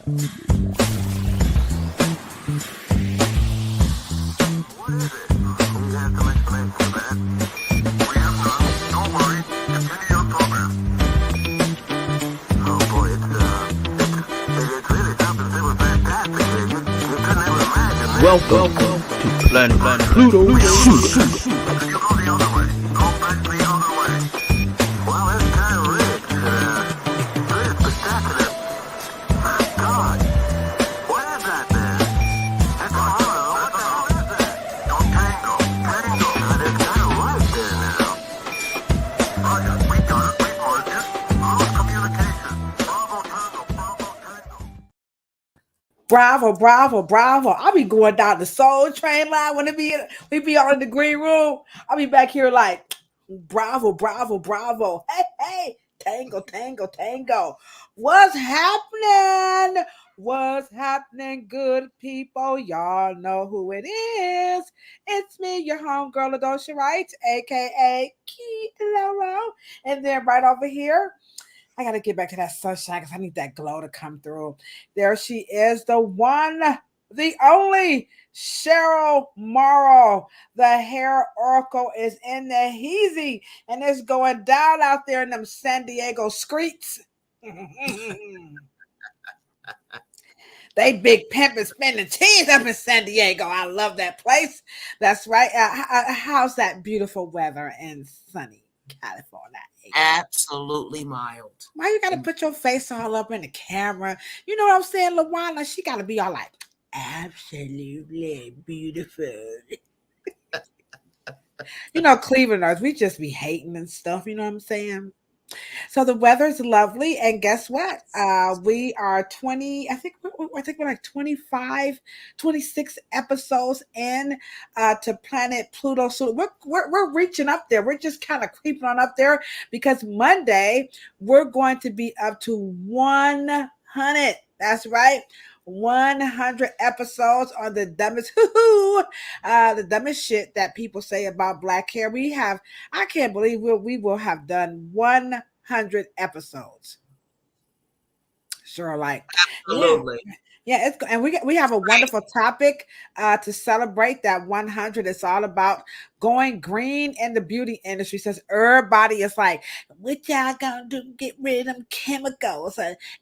Welcome to Planet Pluto. Bravo, bravo, bravo. I'll be going down the Soul Train line when we be all in the green room. I'll be back here like, bravo, bravo, bravo. Hey, hey, tango, tango, tango. What's happening? What's happening, good people? Y'all know who it is. It's me, your homegirl, Adosha Wright, a.k.a. Kilo. And then right over here, I got to get back to that sunshine because I need that glow to come through. There she is, the one, the only Cheryl Morrow. The hair oracle is in the heezy, and it's going down out there in them San Diego streets. They big pimping spending cheese up in San Diego. I love that place. That's right. How's that beautiful weather in sunny California? Absolutely mild. Why you gotta put your face all up in the camera? You know what I'm saying, LaWanda? She gotta be all like, absolutely beautiful. You know, Clevelanders, we just be hating and stuff. You know what I'm saying? So the weather's lovely, and guess what? We are 20, I think we're like 25, 26 episodes in to Planet Pluto. So we're reaching up there. We're just kind of creeping on up there because Monday we're going to be up to 100. That's right. 100 episodes on the dumbest the dumbest shit that people say about black hair. I can't believe we will have done 100 episodes. Sure, like absolutely. Yeah, and we have a wonderful topic to celebrate that 100. It's all about going green in the beauty industry. Says everybody is like, what y'all gonna do? Get rid of them chemicals.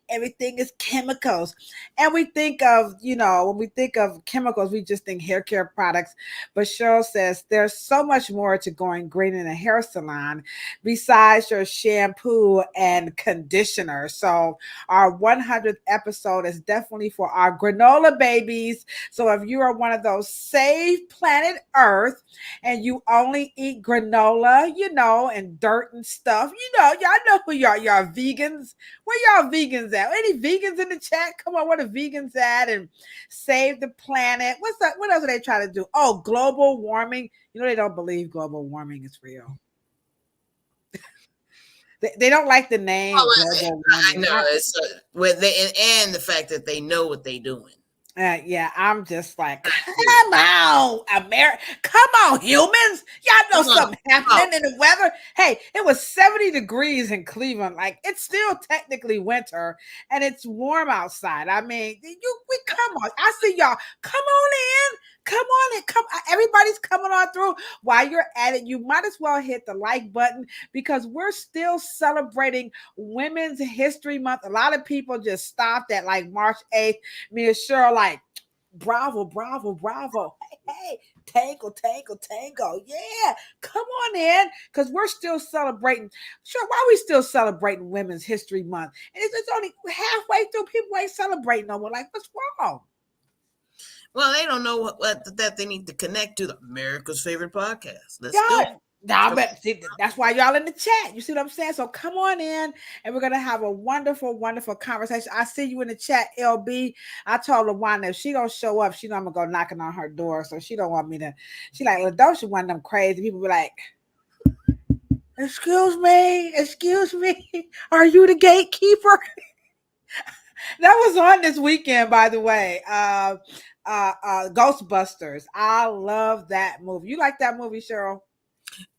Everything is chemicals. And we think of, when we think of chemicals, we just think hair care products. But Cheryl says there's so much more to going green in a hair salon besides your shampoo and conditioner. So our 100th episode is definitely for our granola babies. So if you are one of those save planet Earth and you only eat granola, and dirt and stuff, y'all know who y'all vegans. Where y'all vegans at? Any vegans in the chat? Come on, where the vegans at? And save the planet. What's that? What else are they trying to do? Oh, global warming. They don't believe global warming is real. They don't like the name global warming. I know. And the fact that they know what they're doing. Yeah, I'm just like, come on, America. Come on, humans. Y'all know something happening in the weather. Hey, it was 70 degrees in Cleveland. Like, it's still technically winter, and it's warm outside. I mean, we come on. I see y'all. Come on in. Come on in. Everybody's coming on through. While you're at it, you might as well hit the like button because we're still celebrating Women's History Month. A lot of people just stopped at like March 8th. Me and Cheryl like, bravo, bravo, bravo. Hey, tango, tango, tango. Yeah, come on in because we're still celebrating. Sure, why are we still celebrating Women's History Month? And it's only halfway through. People ain't celebrating no more. Like, what's wrong? Well, they don't know that they need to connect to America's favorite podcast. Let's do it. See, that's why y'all in the chat. You see what I'm saying? So come on in, and we're gonna have a wonderful, wonderful conversation. I see you in the chat, LB. I told LaWanda if she don't show up, she know I'm gonna go knocking on her door. So she don't want me to. She like, LaDosha, one of them crazy people be like, excuse me, are you the gatekeeper? That was on this weekend, by the way. Ghostbusters. I love that movie. You like that movie, Cheryl?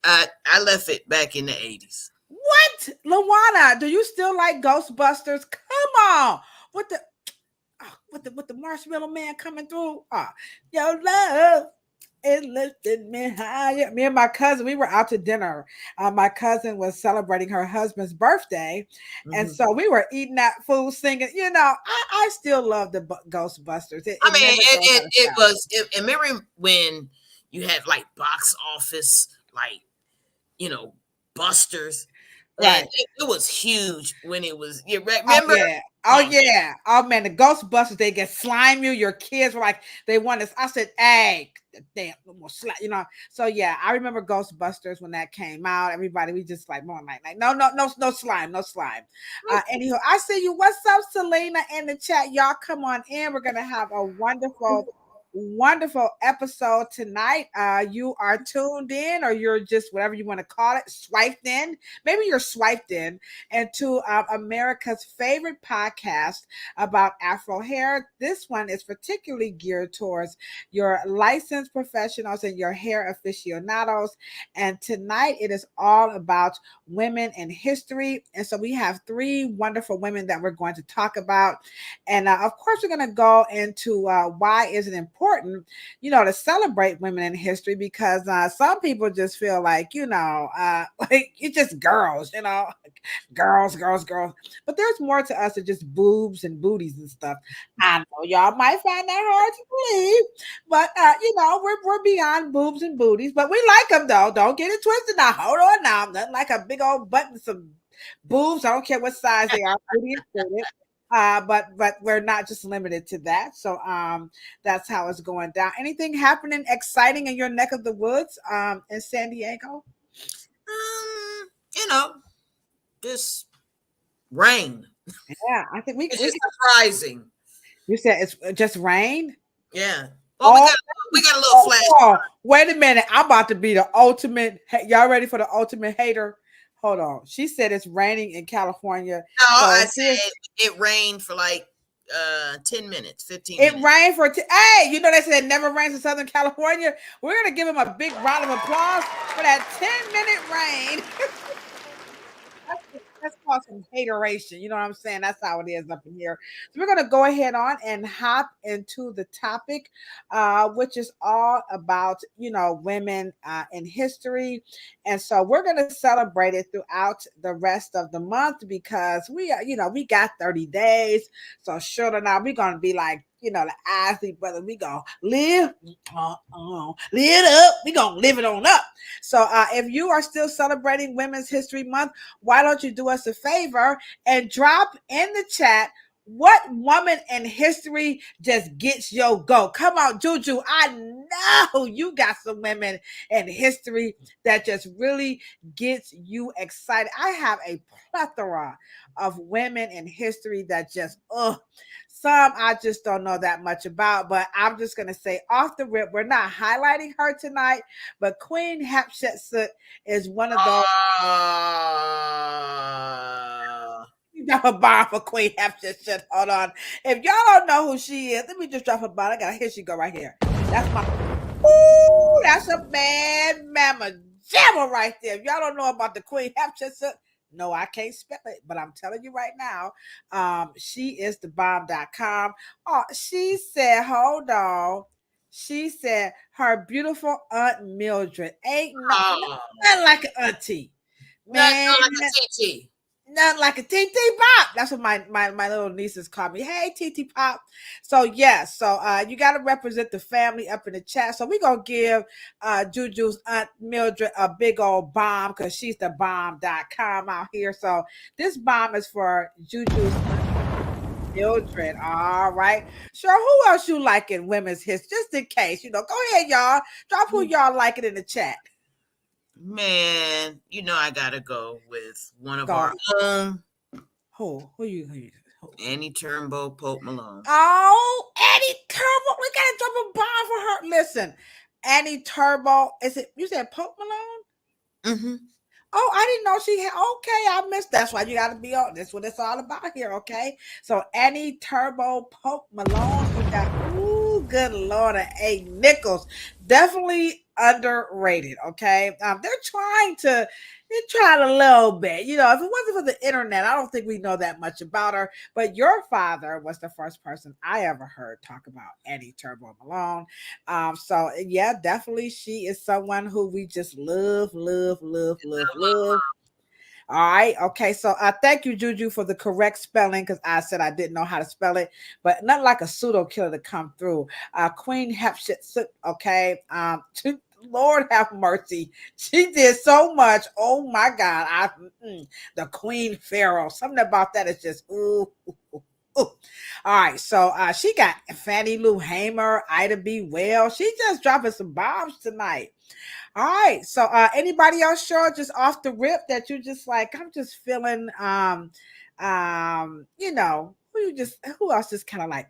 I left it back in the 80s. What? LaWanda, do you still like Ghostbusters? Come on. What the? with the Marshmallow Man coming through. Your love. It lifted me higher. Me and my cousin, we were out to dinner. My cousin was celebrating her husband's birthday, and Mhm. so we were eating that food, singing. I still love the Ghostbusters. It, I it mean, never goes out of it style. was. And remember when you had like box office, like you know, Busters, and Right. it was huge when it was. You Oh remember? yeah. Oh Oh, yeah. Oh man, the Ghostbusters, they get slime you. Your kids were like, they want this. I said, hey, damn, no more slime, So yeah, I remember Ghostbusters when that came out. Everybody, we just like more like no, no, no, no slime, no slime. Anywho, I see you. What's up, Selena, in the chat? Y'all come on in. We're gonna have a wonderful episode tonight. You are tuned in, or you're just whatever you want to call it, swiped in. Maybe you're swiped in into America's favorite podcast about Afro hair. This one is particularly geared towards your licensed professionals and your hair aficionados. And tonight it is all about women in history. And so we have three wonderful women that we're going to talk about. And of course, we're going to go into why is it important, to celebrate women in history, because some people just feel like, like you're just girls, girls. But there's more to us than just boobs and booties and stuff. I know y'all might find that hard to believe, but we're beyond boobs and booties. But we like them though. Don't get it twisted. Now hold on. Now nothing like a big old butt and some boobs. I don't care what size they are. Booty included. But we're not just limited to that. So that's how it's going down. Anything happening exciting in your neck of the woods in San Diego? you know, just rain. Yeah, I think we It's we just surprising. You said it's just rain? Yeah. Well, Oh, we got a little flash. Wait a minute. I'm about to be the ultimate. Y'all ready for the ultimate hater? Hold on. She said it's raining in California. No, So I said it rained for like 10 minutes, 15 it minutes. rained for hey, they said it never rains in Southern California. We're gonna give him a big round of applause for that 10-minute rain. That's called some hateration. You know what I'm saying? That's how it is up in here. So we're gonna go ahead on and hop into the topic, which is all about women in history, and so we're gonna celebrate it throughout the rest of the month because we got 30 days. So sure enough, we're gonna be like the Isley brother. We gonna live it up. We gonna live it on up. So if you are still celebrating Women's History Month, why don't you do us a favor and drop in the chat what woman in history just gets your go? Come on, Juju. I know you got some women in history that just really gets you excited. I have a plethora of women in history that just, some I just don't know that much about, but I'm just going to say off the rip, we're not highlighting her tonight, but Queen Hatshepsut is one of those. Drop a bomb for Queen Hatshepsut. Hold on. If y'all don't know who she is, let me just drop a bomb. I got here she go right here. That's my. Ooh, that's a bad mama jammer right there. If y'all don't know about the Queen Hatshepsut, no, I can't spell it, but I'm telling you right now, she is the bomb.com. Oh, she said, hold on. She said her beautiful Aunt Mildred ain't nothing like an auntie. Man, Not like a TT. nothing like a TT Pop. That's what my little nieces call me. Hey, TT Pop. So yeah, you got to represent the family up in the chat. So we're gonna give Juju's Aunt Mildred a big old bomb because she's the bomb.com out here. So this bomb is for Juju's Aunt Mildred. All right. Sure. Who else you like in women's history? Just in case, go ahead, y'all. Drop who y'all like it in the chat. Man, I gotta go with one of Go our on. own. Who you? Annie Turnbull, Pope Malone. Oh, Annie Turbo. We gotta drop a bomb for her. Listen, Annie Turbo. Is it you said Pope Malone? Mm-hmm. Oh, I didn't know she had. Okay, I missed. That's why you got to be on. That's what it's all about here. Okay, so Annie Turbo, Pope Malone. We got. Ooh, good Lord, A. Nichols. Definitely underrated. Okay, they're trying to, He tried a little bit. You know, if it wasn't for the internet, I don't think we know that much about her. But your father was the first person I ever heard talk about Eddie Turbo Malone. So yeah, definitely she is someone who we just love, love, love, love, love. All right. Okay. So thank you, Juju, for the correct spelling because I said I didn't know how to spell it, but not like a pseudo killer to come through. Queen Hatshepsut. Okay. Lord have mercy. She did so much. Oh my God. The Queen Pharaoh. Something about that is just ooh. Ooh, ooh, ooh. All right, so she got Fannie Lou Hamer, Ida B. Wells. She just dropping some bombs tonight. All right. So anybody else sure just off the rip that you just like, I'm just feeling who else just kind of like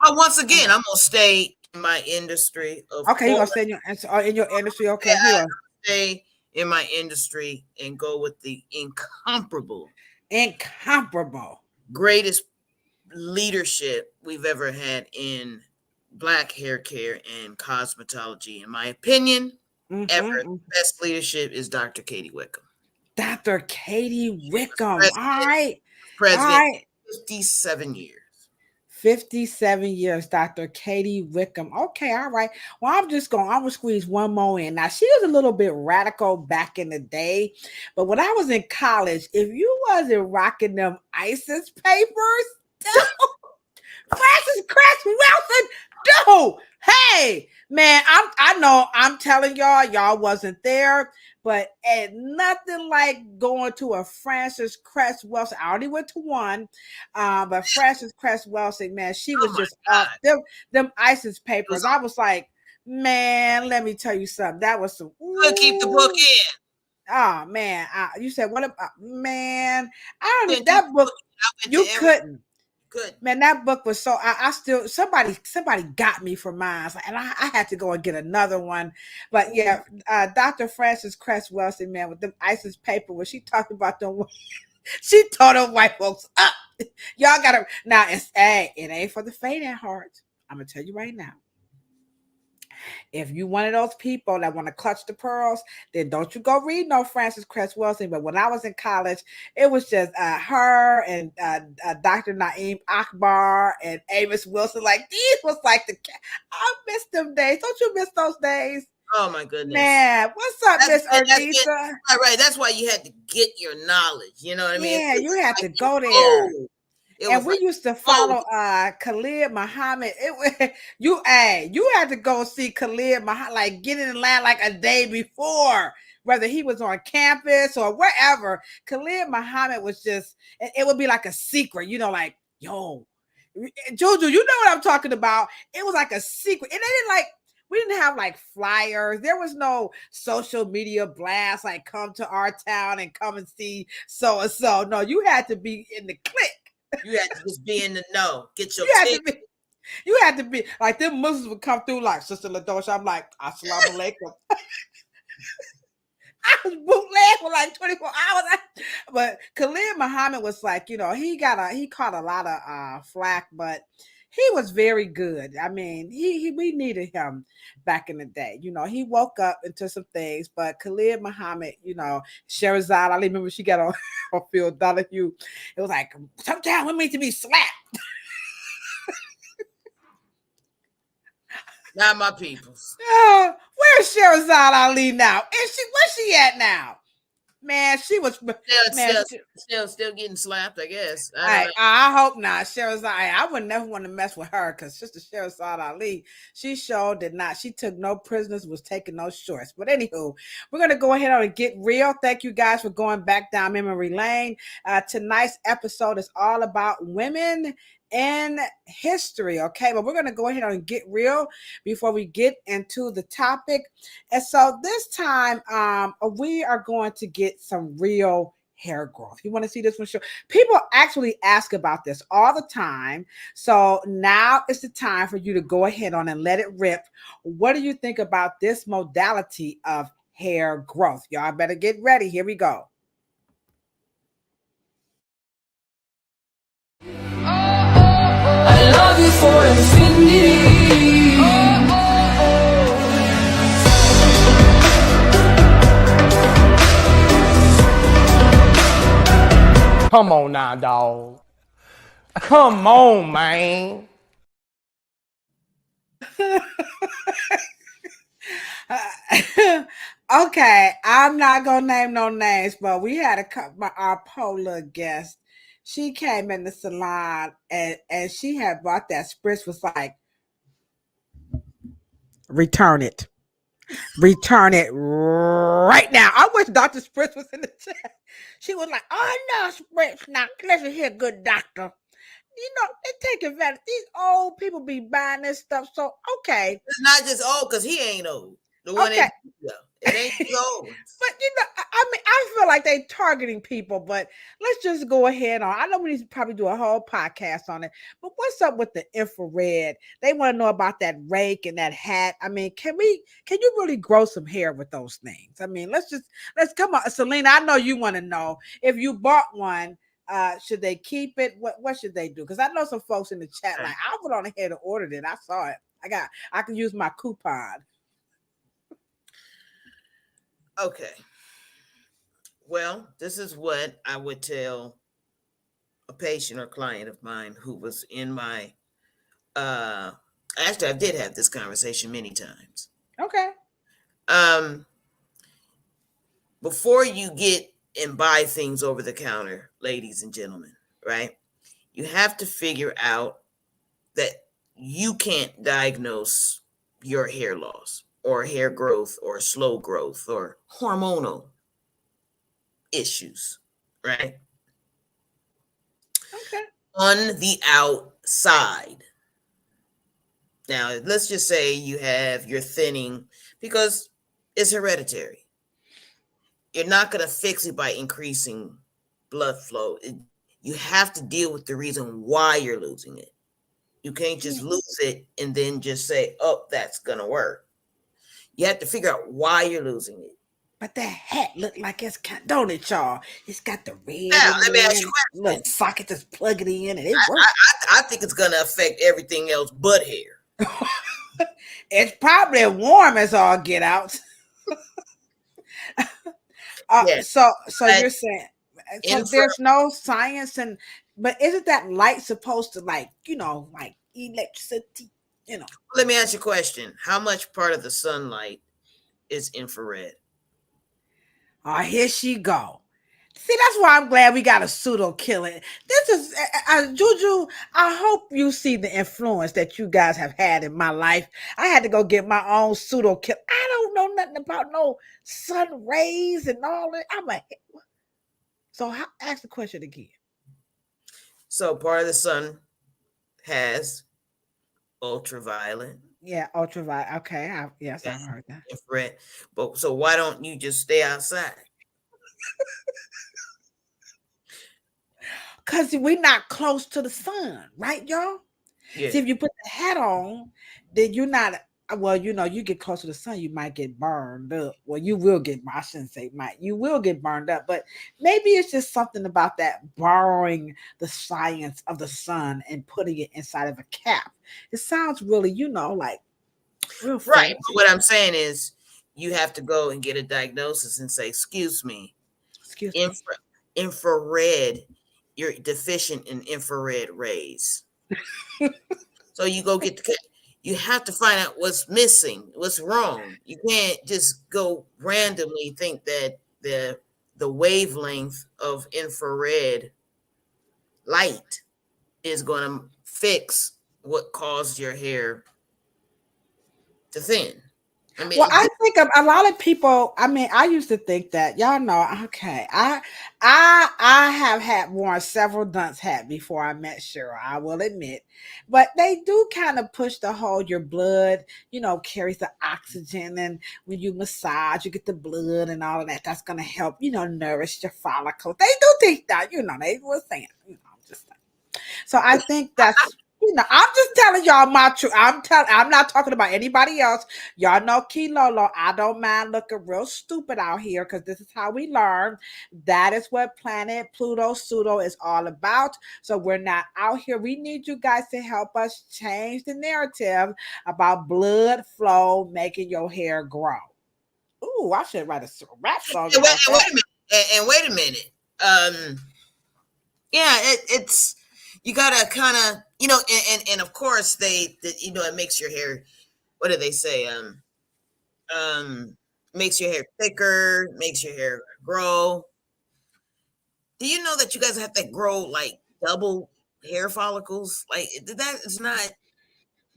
Once again, I'm gonna stay in my industry, of okay, you gonna course. stay in your industry. Okay, Yeah, who I'm else? gonna stay in my industry and go with the incomparable, Incomparable. greatest leadership we've ever had in Black hair care and cosmetology. In my opinion, ever Mm-hmm. best leadership is Dr. Katie Wickham. Dr. Katie She was Wickham. All right. All president right. 57 years. 57 years, Dr. Katie Wickham. Okay, all right. Well, I'm gonna squeeze one more in. Now, she was a little bit radical back in the day, but when I was in college, if you wasn't rocking them ISIS papers, Francis Cress Wilson, dude. Hey, man, I know I'm telling y'all wasn't there, but nothing like going to a Francis Cress Wilson. I already went to one, but Francis Cress Wilson, man, she Oh was my just God. up them ISIS It was papers. I was like, man, let me tell you something. That was some good. Keep the book in. oh man, you said what about man? I don't Couldn't keep that the book book in. I went you to every couldn't. good. Man, that book was so I still somebody got me for mine. And I had to go and get another one. But yeah, Dr. Frances Cress Wilson, man, with them ISIS paper when she talked about them, she told them white folks up. Y'all gotta now it ain't for the faint at heart. I'm gonna tell you right now. If you one of those people that want to clutch the pearls, then don't you go read no Francis Cress Wilson. But when I was in college, it was just her and Dr. Naeem Akbar and Amos Wilson. Like these was like I miss them days. Don't you miss those days? Oh my goodness. Man, what's up, Miss Ernisa? Right. That's why you had to get your knowledge. You know what I mean? Yeah, you had to like go there. It And was we like, used to follow Khalid Muhammad. You had to go see Khalid Muhammad, like get in line like a day before, whether he was on campus or wherever. Khalid Muhammad was just it would be like a secret, like, yo, Juju, you know what I'm talking about. It was like a secret. And they didn't like we didn't have like flyers. There was no social media blast like come to our town and come and see so and so. No, you had to be in the clique. You had to just be in the know. Get your ticket. You had to be like them Muslims would come through like Sister Ladosha. I'm like, Assalamu alaikum. I was bootleg for like 24 hours. But Khalid Muhammad was like, he caught a lot of flack, but he was very good. I mean, we needed him back in the day. He woke up into some things, but Khalid Muhammad, Sherazade, I remember she got on Phil Donahue. It was like, sometimes women need to be slapped. Not my peoples. Where's Sherazade Ali now? Where's she at now? Man, she was still getting slapped, I guess. I hope not. Sherazade, I would never want to mess with her because Sister Sherazade Ali, she sure did not. She took no prisoners, was taking no shorts. But anywho, we're gonna go ahead and get real. Thank you guys for going back down memory lane. Tonight's episode is all about women in history, okay? But we're going to go ahead and get real before we get into the topic. And so this time, we are going to get some real hair growth. You want to see this one? Sure. People actually ask about this all the time. So now is the time for you to go ahead on and let it rip. What do you think about this modality of hair growth? Y'all better get ready. Here we go. I love you for infinity. Come on now, dog. Come on, man. Okay, I'm not gonna name no names, but we had our polar guest. She came in the salon and she had bought that spritz. Was like, return it, return it right now. I wish Dr. Spritz was in the chat. She was like, oh no, Spritz, now listen here, good doctor. You know, they take advantage. These old people be buying this stuff. So okay, It's not just old because he ain't old. The one okay. that it ain't the old ones. But you know, I mean, I feel like they targeting people. But let's just go ahead on. I know we need to probably do a whole podcast on it. But what's up with the infrared? They want to know about that rake and that hat. I mean, can you really grow some hair with those things? I mean, let's come on, Selena. I know you want to know if you bought one. Should they keep it? What should they do? Because I know some folks in the chat like I went on ahead and ordered it. I saw it. I can use my coupon. Okay. Well, this is what I would tell a patient or client of mine who was in my actually I did have this conversation many times. Okay. Before you get and buy things over the counter, ladies and gentlemen, right? You have to figure out that you can't diagnose your hair loss or hair growth or slow growth or hormonal issues, right? Okay. On the outside. Now, let's just say you're thinning because it's hereditary. You're not going to fix it by increasing blood flow. You have to deal with the reason why you're losing it. You can't just lose it and then just say, oh, that's going to work. You have to figure out why you're losing it. But that hat look like it's don't it, y'all? It's got the red. Now, let me ask you a little question. socket, just plug it in, and it works. I think it's going to affect everything else but hair. It's probably warm as all get out. Yes. So you're saying so there's no science but isn't that light supposed to like electricity? Let me ask you a question. How much part of the sunlight is infrared? Oh, here she go. See, that's why I'm glad we got a pseudo killing. This is Juju. I hope you see the influence that you guys have had in my life. I had to go get my own pseudo kill. I don't know nothing about no sun rays and all that. Ask the question again. So part of the sun has ultraviolet. Yeah, ultraviolet. Okay, I've heard that. Infrared. But so why don't you just stay outside? Because we're not close to the sun, right, y'all? Yeah. See, if you put the hat on, then you're not. Well, you get close to the sun, you might get burned up. Well, you will get. I shouldn't say might. You will get burned up, but maybe it's just something about that borrowing the science of the sun and putting it inside of a cap. It sounds really, like real right. fancy. But what I'm saying is, you have to go and get a diagnosis and say, "Excuse me, infrared. You're deficient in infrared rays." So you go get the. You have to find out what's missing, what's wrong. You can't just go randomly think that the wavelength of infrared light is going to fix what caused your hair to thin. I mean, well, I think a lot of people. I mean, I used to think that y'all know. Okay, I have worn several dunce hat before I met Cheryl. I will admit, but they do kind of push the whole your blood, carries the oxygen, and when you massage, you get the blood and all of that. That's gonna help, nourish your follicles. They do think that, they were saying, I'm just saying. So I think that's. I'm just telling y'all my truth. I'm not talking about anybody else. Y'all know Kilolo. I don't mind looking real stupid out here because this is how we learn. That is what Planet Pluto Pseudo is all about. So we're not out here. We need you guys to help us change the narrative about blood flow making your hair grow. Ooh, I should write a rap song. Wait a minute. Yeah, it's you gotta kind of and of course it makes your hair. What do they say? Makes your hair thicker, makes your hair grow. Do you know that you guys have to grow like double hair follicles? Like that is not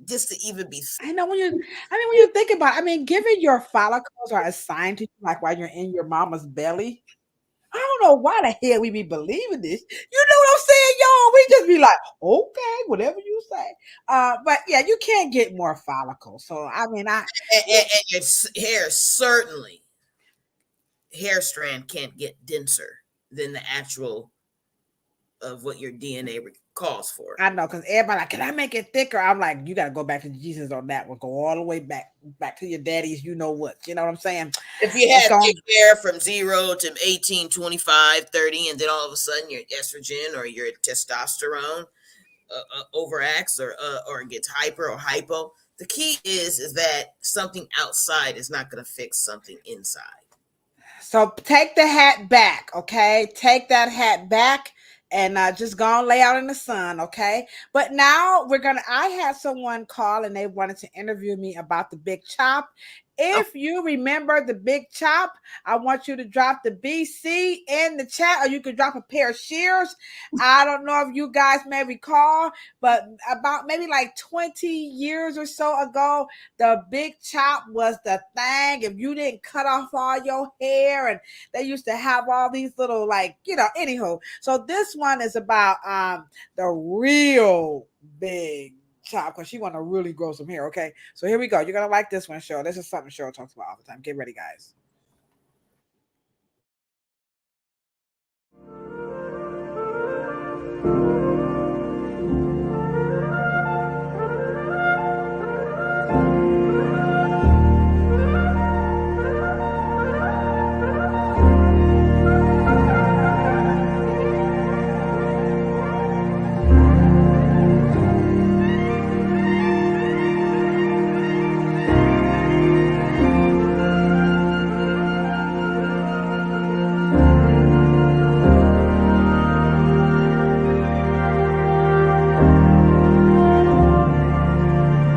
just to even be. I know when you think about it, I mean, given your follicles are assigned to you like while you're in your mama's belly, I don't know why the hell we be believing this. You know what I'm saying, y'all? We just be like, okay, whatever you say. But yeah, you can't get more follicles. So I mean, And your hair certainly hair strand can't get denser than the actual of what your DNA calls for. I know because everybody like, can I make it thicker? I'm like, you gotta go back to Jesus on that one. Go all the way back to your daddy's. You know what? You know what I'm saying? If you It's had going thick hair from 0 to 18, 25, 30, and then all of a sudden your estrogen or your testosterone overacts or gets hyper or hypo, the key is that something outside is not going to fix something inside. So take the hat back, okay? Take that hat back and just go and lay out in the sun, okay? But now I had someone call and they wanted to interview me about the big chop. Oh, If you remember the big chop, I want you to drop the BC in the chat, or you could drop a pair of shears. I don't know if you guys may recall, but about maybe like 20 years or so ago, the big chop was the thing. If you didn't cut off all your hair, and they used to have all these little anywho. So this one is about the real big chop because she want to really grow some hair. Okay, so here we go. You're gonna like this one, Cheryl. This is something Cheryl talks about all the time. Get ready, guys.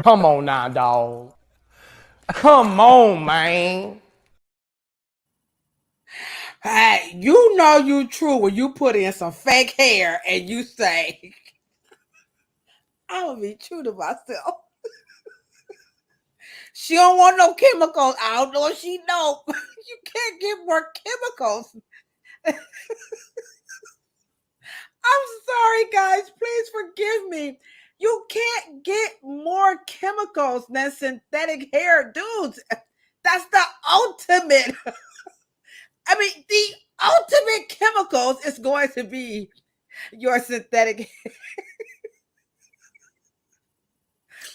Come on now, dog. Come on, man. Hey, you know you true when you put in some fake hair and you say, "I'm gonna be true to myself." She don't want no chemicals. I don't know if she know. You can't get more chemicals. I'm sorry, guys. Please forgive me. You can't get more chemicals than synthetic hair, dudes. That's the ultimate. I mean, the ultimate chemicals is going to be your synthetic.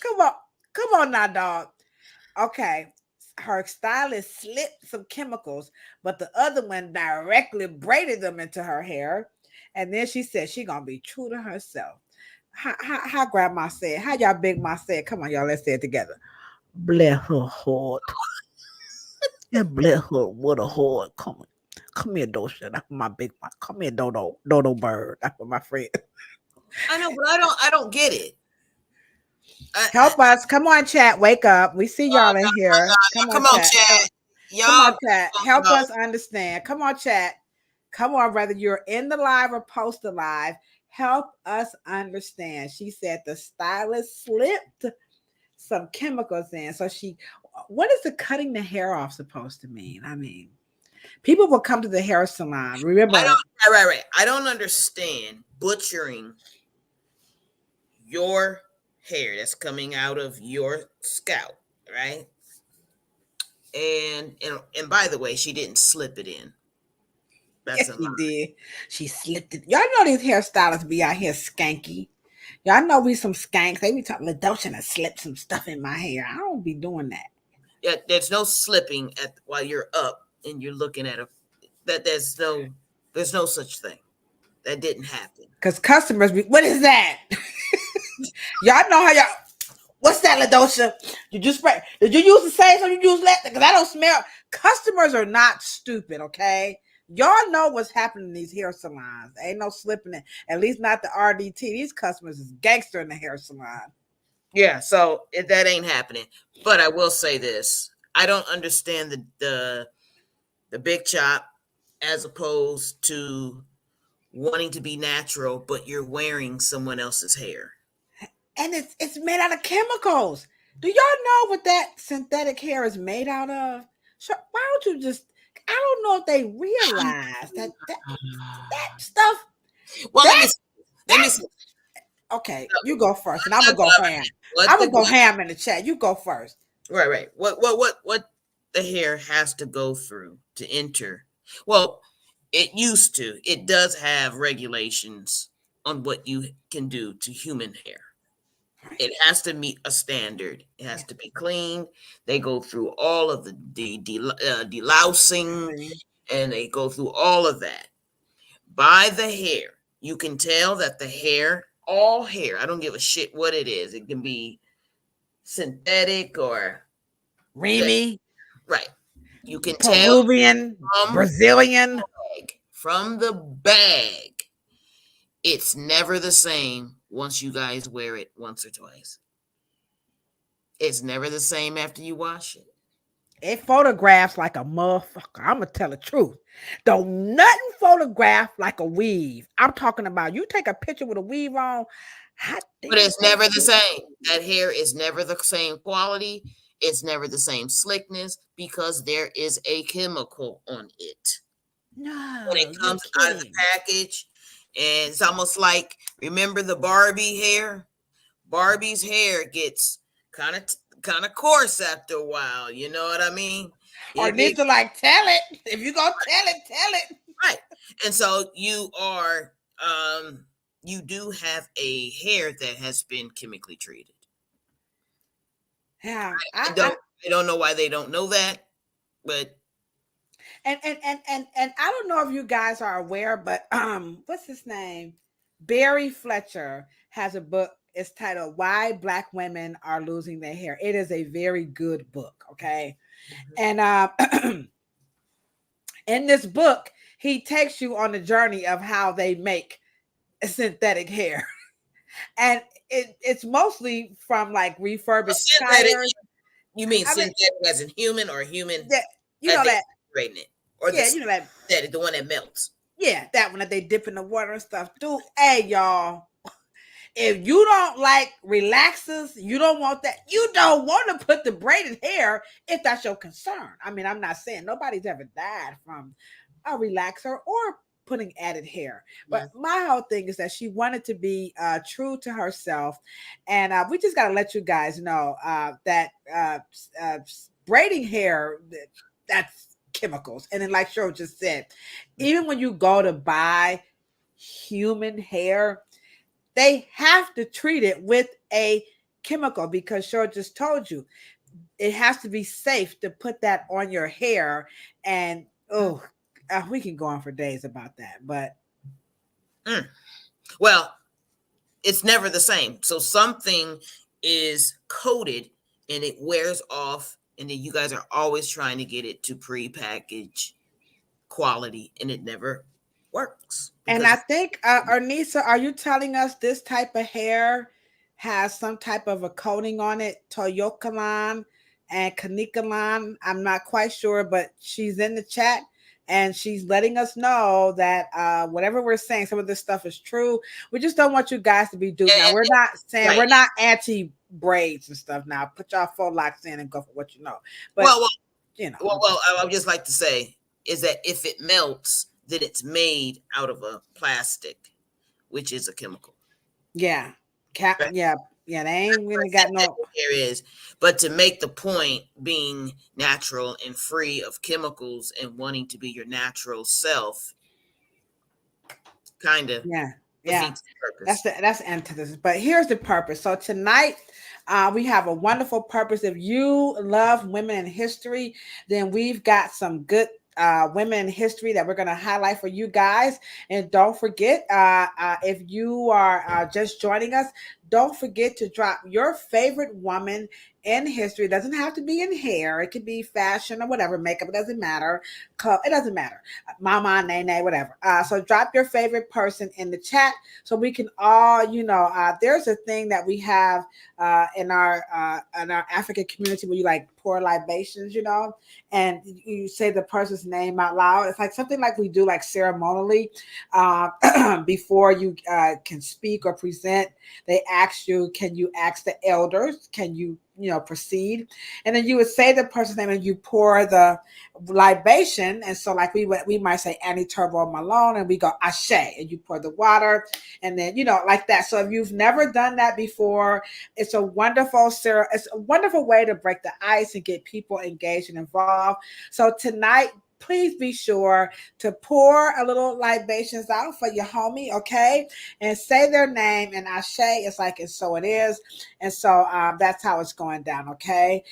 Come on, come on now, dog. Okay, her stylist slipped some chemicals, but the other one directly braided them into her hair. And then she said she gonna be true to herself. How grandma said, how y'all big ma said, come on, y'all, let's say it together. Bless her heart. Yeah, bless her with a heart. Come here, Dosha. That's my big ma. Come here, Dodo bird. That's what my friend. I know, but I don't get it. Help us. Come on, chat. Wake up. We see y'all in here. Come on, Come on, chat. Chad. Come on, Y'all chat. Help know. us understand. Come on, chat. Come on, whether you're in the live or post the live, help us understand. She said the stylist slipped some chemicals in. So what is the cutting the hair off supposed to mean? I mean, people will come to the hair salon. Remember, Right. I don't understand butchering your hair that's coming out of your scalp, right? And by the way, she didn't slip it in. That's yes, a she lie. did. She slipped it. Y'all know these hairstylists be out here skanky. Y'all know we some skanks. They be talking, LaDocha and slip some stuff in my hair. I don't be doing that. Yeah, there's no slipping while you're up and you're looking at there's no such thing. That didn't happen. Because customers be, what is that? Y'all know how y'all, what's that, LaDocha? Did you spray? Did you use the same so you use that? Because I don't smell. Customers are not stupid, okay? Y'all know what's happening in these hair salons. Ain't no slipping it. At least not the RDT. These customers is gangster in the hair salon. Yeah, so that ain't happening. But I will say this: I don't understand the big chop as opposed to wanting to be natural, but you're wearing someone else's hair. And it's made out of chemicals. Do y'all know what that synthetic hair is made out of? So why don't you just? I don't know if they realize that stuff. Well, That let me see. okay. You go first, and I'm What gonna go ham. I'm the gonna go ham in the chat. You go first. right. What the hair has to go through to enter? Well, it used to. It does have regulations on what you can do to human hair. It has to meet a standard. It has to be clean. They go through all of the delousing, and they go through all of that. By the hair, you can tell that the hair, all hair, I don't give a shit what it is. It can be synthetic or Remy, right. You can tell Peruvian, Brazilian. from the bag. It's never the same once you guys wear it once or twice. It's never the same after you wash it. It photographs like a motherfucker. I'm gonna tell the truth. Don't nothing photograph like a weave. I'm talking about you take a picture with a weave on. But it's never the same. That hair is never the same quality. It's never the same slickness because there is a chemical on it. No, When it comes out of the package, and it's almost like, remember the Barbie hair? Barbie's hair gets kind of coarse after a while. You know what I mean? Or need to like tell it. If you gonna tell it. Right. And so you are you do have a hair that has been chemically treated. Yeah. I don't know why they don't know that, but and I don't know if you guys are aware, but what's his name? Barry Fletcher has a book. It's titled Why Black Women Are Losing Their Hair. It is a very good book, okay? And in this book, he takes you on the journey of how they make synthetic hair. And it's mostly from like refurbished tires. You mean synthetic as in human or human? Yeah, you know that. It, or yeah, you know that. The one that melts. Yeah, that one that they dip in the water and stuff. Dude, hey y'all, if you don't like relaxers, you don't want that. You don't want to put the braided hair if that's your concern. I mean, I'm not saying nobody's ever died from a relaxer or putting added hair. But my whole thing is that she wanted to be true to herself. And we just got to let you guys know that braiding hair, that's chemicals. And then like Cheryl just said, even when you go to buy human hair, they have to treat it with a chemical because Cheryl just told you it has to be safe to put that on your hair. And we can go on for days about that, but well, it's never the same. So something is coated and it wears off, and then you guys are always trying to get it to pre-package quality, and it never works. And I think, Arnisa, are you telling us this type of hair has some type of a coating on it? Toyokalan and Kanikalan. I'm not quite sure, but she's in the chat and she's letting us know that whatever we're saying, some of this stuff is true. We just don't want you guys to be duped. Now, we're not saying we're not anti braids and stuff. Now, put y'all faux locks in and go for what you know. But you know, I would just like to say is that if it melts, then it's made out of a plastic, which is a chemical. Yeah. Yeah. They ain't really got no. There is, but to make the point, being natural and free of chemicals and wanting to be your natural self, kind of defeats the purpose. That's the antithesis. But here's the purpose. So tonight, we have a wonderful purpose. If you love women in history, then we've got some good women in history that we're going to highlight for you guys. And don't forget, if you are just joining us, don't forget to drop your favorite woman in history. It doesn't have to be in hair. It could be fashion or whatever, makeup. It doesn't matter. It doesn't matter. Mama, nene, whatever. So drop your favorite person in the chat so we can all, there's a thing that we have in our African community where you like pour libations, and you say the person's name out loud. It's like something like we do like ceremonially before you can speak or present. They ask you, can you ask the elders? Can you proceed? And then you would say the person's name and you pour the libation. And so like we might say Annie Turbo Malone and we go Ashe and you pour the water and then like that. So if you've never done that before, it's a wonderful way to break the ice and get people engaged and involved. So tonight, please be sure to pour a little libations out for your homie, okay? And say their name and Ashe. It's like, and so it is. And so that's how it's going down, okay?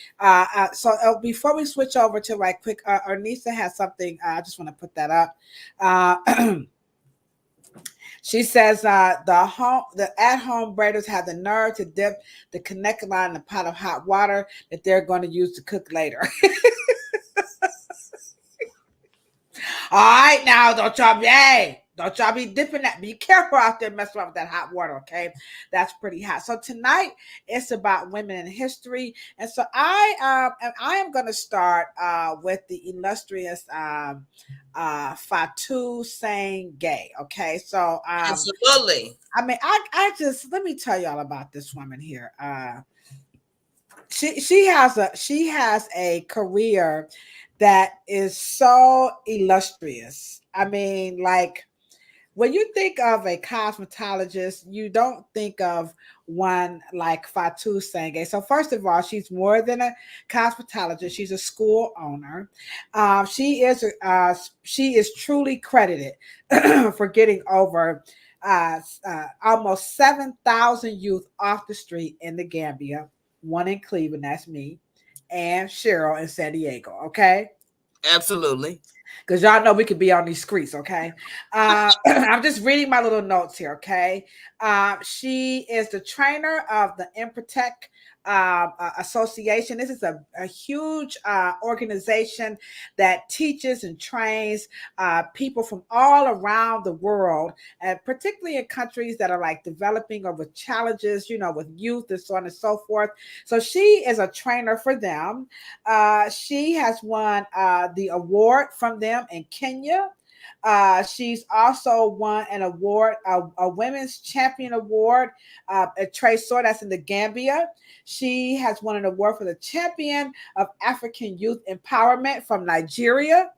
So before we switch over to right quick, Ernisa has something. I just want to put that up. She says the at-home braiders have the nerve to dip the connector line in a pot of hot water that they're going to use to cook later. All right, now don't y'all be dipping that. Be careful out there messing around with that hot water, okay? That's pretty hot. So tonight it's about women in history, and so I am going to start with the illustrious Fatu saying gay. Okay, so absolutely. I mean, I just let me tell y'all about this woman here. She has a career that is so illustrious. I mean, like when you think of a cosmetologist, you don't think of one like Fatu Senge. So first of all, she's more than a cosmetologist. She's a school owner. She is truly credited for getting over almost 7,000 youth off the street in the Gambia. One in Cleveland, that's me, and Cheryl in San Diego. Okay. Absolutely. Because y'all know we could be on these streets, okay? I'm just reading my little notes here, okay? She is the trainer of the Improtech Association. This is a huge organization that teaches and trains people from all around the world, and particularly in countries that are like developing or with challenges, with youth and so on and so forth. So she is a trainer for them. She has won the award from them in Kenya. She's also won an award, a Women's Champion Award at Tresor, that's in the Gambia. She has won an award for the Champion of African Youth Empowerment from Nigeria.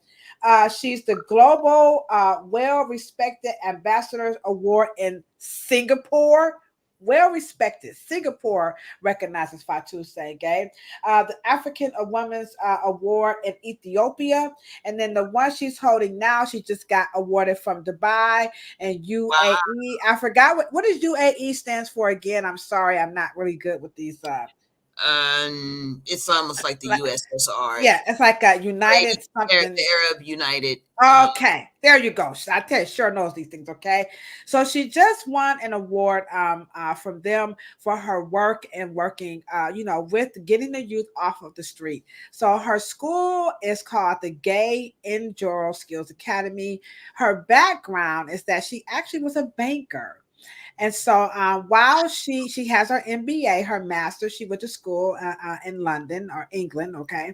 She's the Global Well-Respected Ambassadors Award in Singapore. Well respected. Singapore recognizes Fatu Senge. The African Women's Award in Ethiopia. And then the one she's holding now, she just got awarded from Dubai and UAE. Wow. I forgot what does UAE stands for again. I'm sorry, I'm not really good with these. It's almost like the USSR. Yeah, it's like a United something. The Arab United. Okay, there you go. I tell you, sure knows these things. Okay, so she just won an award from them for her work and working, with getting the youth off of the street. So her school is called the Gay Enduro Skills Academy. Her background is that she actually was a banker. And so while she has her MBA, her master's, she went to school in London or England, okay?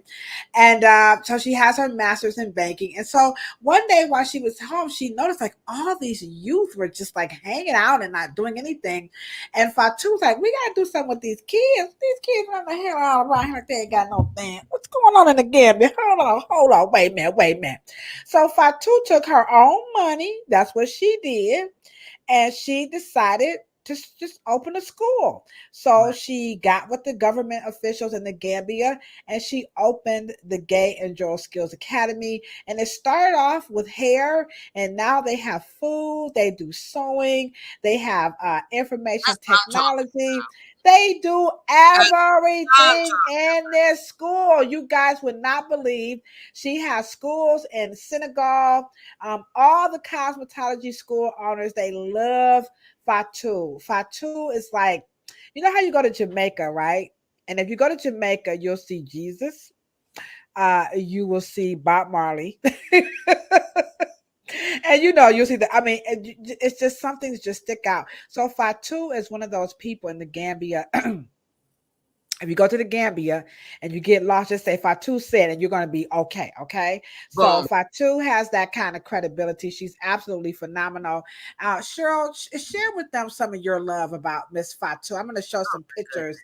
And so she has her master's in banking. And so one day while she was home, she noticed like all these youth were just like hanging out and not doing anything. And Fatu was like, we got to do something with these kids. These kids run the hell all around here. They ain't got no thing. What's going on in the Gambia? Hold on. Wait a minute. So Fatu took her own money. That's what she did. And she decided to just open a school. So she got with the government officials in the Gambia and she opened the Gay and Girl Skills Academy. And it started off with hair, and now they have food, they do sewing, they have information technology. They do everything in their school. You guys would not believe. She has schools in Senegal. All the cosmetology school owners, they love Fatu. Fatu is like, You know how you go to Jamaica, right? And if you go to Jamaica, you'll see Jesus. You will see Bob Marley. And you'll see that. I mean, it's just something that just stick out. So Fatu is one of those people in the Gambia. If you go to the Gambia and you get lost, just say Fatu said, and you're going to be okay. Okay. So Boom. Fatu has that kind of credibility. She's absolutely phenomenal. Cheryl, share with them some of your love about Miss Fatu. I'm going to show some pictures.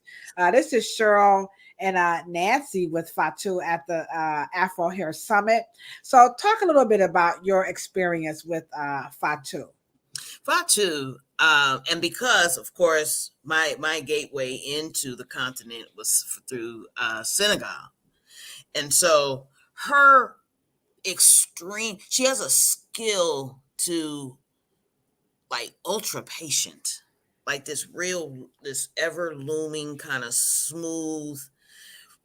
This is Cheryl and Nancy with Fatu at the Afro Hair Summit. So talk a little bit about your experience with Fatu. Fatu, and because of course my gateway into the continent was through Senegal, and so her she has a skill to like ultra patient, like this ever looming kind of smooth,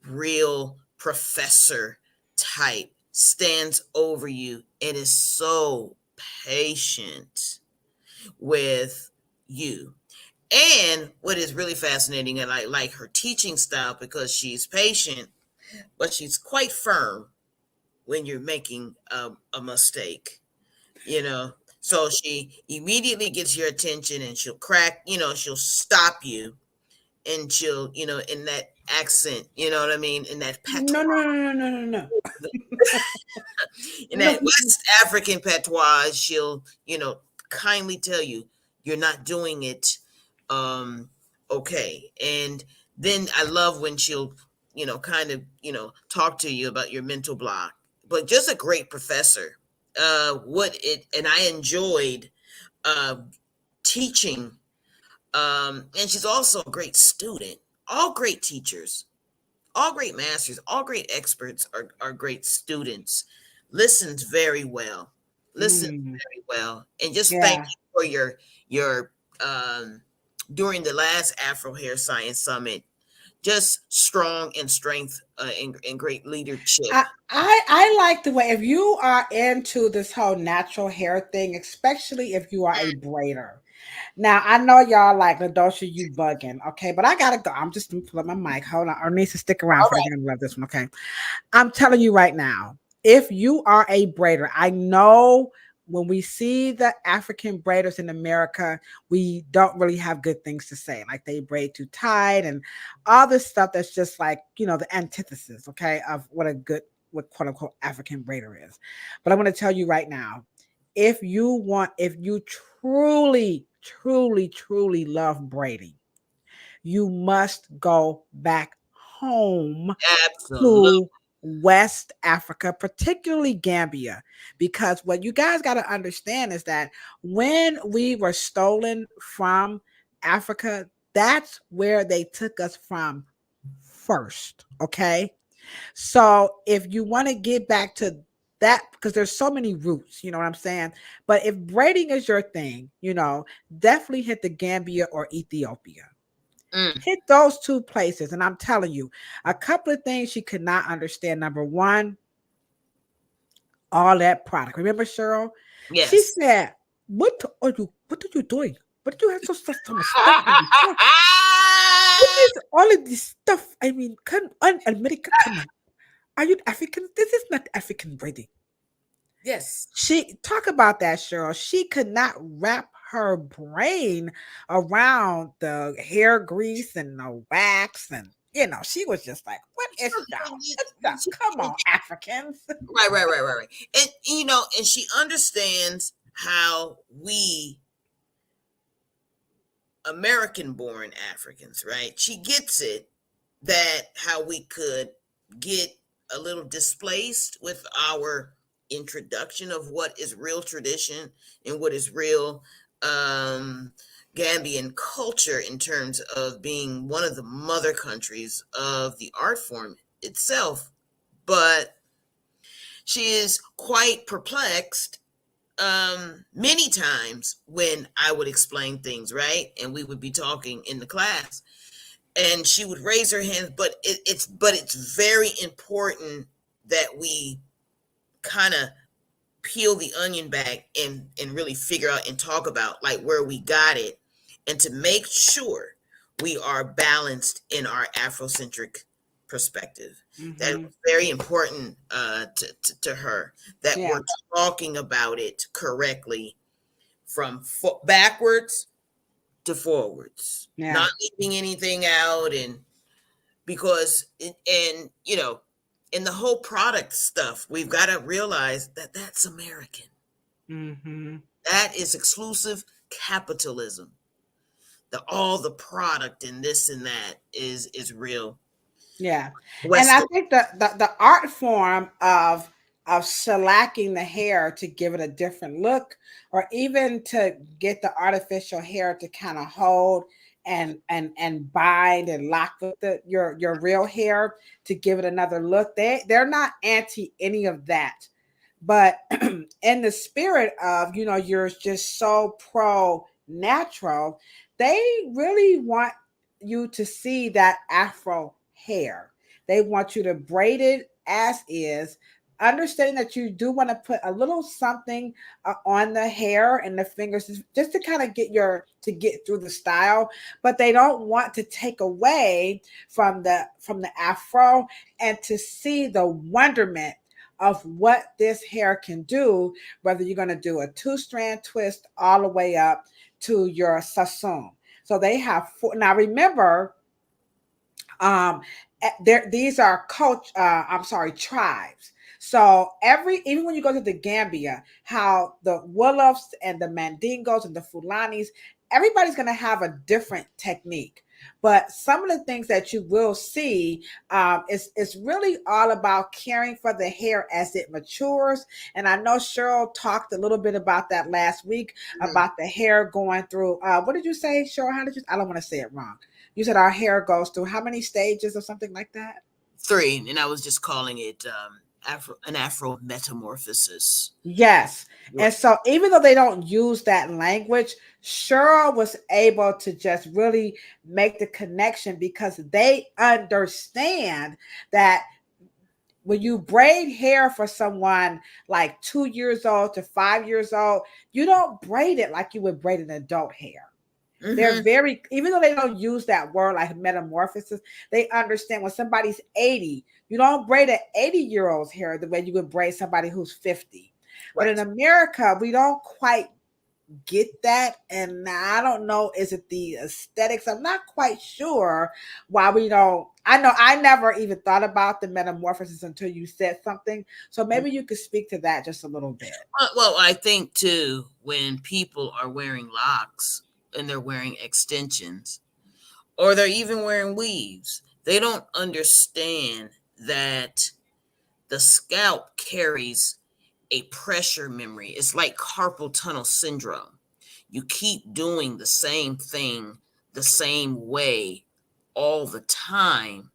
real professor type stands over you and is so patient with you. And what is really fascinating, and I like her teaching style because she's patient, but she's quite firm when you're making a mistake, you know. So she immediately gets your attention and she'll she'll stop you, and she'll, in that accent, you know what I mean? In that No, patois, no, no, no, no, no, in no. that West African patois, she'll, kindly tell you, you're not doing it okay. And then I love when she'll, kind of, talk to you about your mental block. But just a great professor. And I enjoyed uh, teaching. And she's also a great student. All great teachers, all great masters, all great experts are great students. Listens very well. Listens Mm, very well. And just thank yeah. you for your during the last Afro Hair Science Summit, just strong and strength and great leadership. I like the way, if you are into this whole natural hair thing, especially if you are a braider. Now I know y'all like Ladosha, you bugging, okay? But I gotta go. I'm just gonna pull up my mic. Hold on, or needs to stick around All for the right. you're gonna love this one, okay? I'm telling you right now, if you are a braider, I know when we see the African braiders in America, we don't really have good things to say. Like they braid too tight and all this stuff that's just like, the antithesis, okay, of what quote unquote African braider is. But I'm going to tell you right now, if you truly, truly, truly love braiding, you must go back home Absolutely. to West Africa, particularly Gambia, because what you guys got to understand is that when we were stolen from Africa, that's where they took us from first. Okay. So if you want to get back to that, because there's so many roots, you know what I'm saying? But if braiding is your thing, definitely hit the Gambia or Ethiopia. Mm, Hit those two places. And I'm telling you, a couple of things she could not understand. Number one, all that product. Remember, Cheryl? She yes. said, what are you doing? What do you have so much stuff on the floor? What is all of this stuff? I mean, America, come on. Are you African? This is not African breeding. Yes. She talk about that, Cheryl. She could not wrap her brain around the hair grease and the wax, and she was just like, "What is y'all? What the? Come on, Africans!" Right. And and she understands how we American born Africans, right? She gets it, that how we could get a little displaced with our introduction of what is real tradition and what is real um Gambian culture in terms of being one of the mother countries of the art form itself. But she is quite perplexed many times when I would explain things, right? And we would be talking in the class and she would raise her hand, but it's very important that we kind of peel the onion back and really figure out and talk about like where we got it, and to make sure we are balanced in our Afrocentric perspective. That Mm-hmm. was very important to her, that Yeah. we're talking about it correctly from backwards to forwards, Yeah. not leaving anything out. And because and you know, in the whole product stuff, we've got to realize that that's American. Mm-hmm. That is exclusive capitalism. All the product and this and that is real Yeah. And I Western. think the art form of shellacking the hair to give it a different look, or even to get the artificial hair to kind of hold and bind and lock with your real hair to give it another look. They're not anti any of that. But in the spirit of, you're just so pro natural, they really want you to see that afro hair. They want you to braid it as is, understanding that you do want to put a little something on the hair and the fingers, just to kind of get through the style. But they don't want to take away from the afro, and to see the wonderment of what this hair can do, whether you're going to do a two-strand twist all the way up to your sassoon. So they have four. Now remember, these are tribes. So even when you go to the Gambia, how the Wolofs and the Mandingos and the Fulanis, everybody's going to have a different technique. But some of the things that you will see, is really all about caring for the hair as it matures. And I know Cheryl talked a little bit about that last week, Mhm. about the hair going through. What did you say, Cheryl? How did you? I don't want to say it wrong. You said our hair goes through how many stages or something like that? 3, and I was just calling it an Afro metamorphosis. Yes. Right. And so even though they don't use that language, Cheryl was able to just really make the connection, because they understand that when you braid hair for someone like 2 years old to 5 years old, you don't braid it like you would braid an adult hair. They're Mm-hmm. very, even though they don't use that word like metamorphosis, they understand when somebody's 80, you don't braid an 80-year-old's hair the way you would braid somebody who's 50. But in Right. America, we don't quite get that. And I don't know, is it the aesthetics? I'm not quite sure why we don't. I know I never even thought about the metamorphosis until you said something. So maybe you could speak to that just a little bit. Well, I think too, when people are wearing locks and they're wearing extensions, or they're even wearing weaves, they don't understand that the scalp carries a pressure memory. It's like carpal tunnel syndrome. You keep doing the same thing the same way all the time.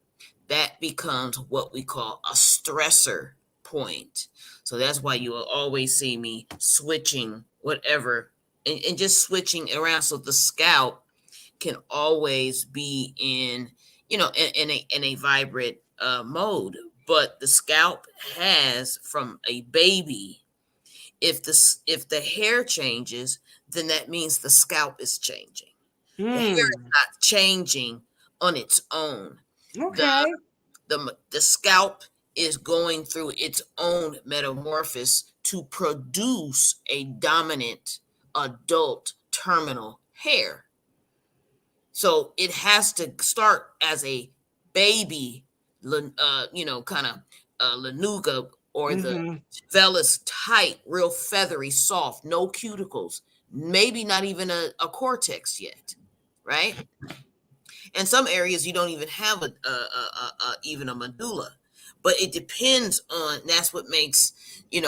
That becomes what we call a stressor point. So that's why you will always see me switching whatever, and just switching around, so the scalp can always be in, in a vibrant mode. But the scalp has, from a baby, if the hair changes, then that means the scalp is changing. The hair is Hmm. not changing on its own. The Okay. the scalp is going through its own metamorphosis to produce a dominant adult terminal hair. So it has to start as a baby, kind of lanuga, or the Mm-hmm. vellus tight, real feathery, soft, no cuticles, maybe not even a cortex yet, right? In some areas, you don't even have even a medulla, but it depends on. That's what makes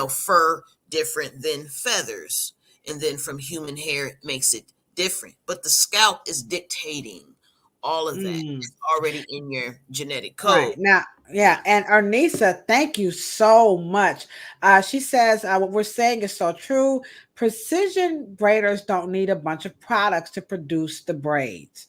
fur different than feathers, and then from human hair it makes it different. But the scalp is dictating all of that. Mm. It's already in your genetic Right. code. Now, Yeah, and Ernisa, thank you so much. She says what we're saying is so true. Precision braiders don't need a bunch of products to produce the braids.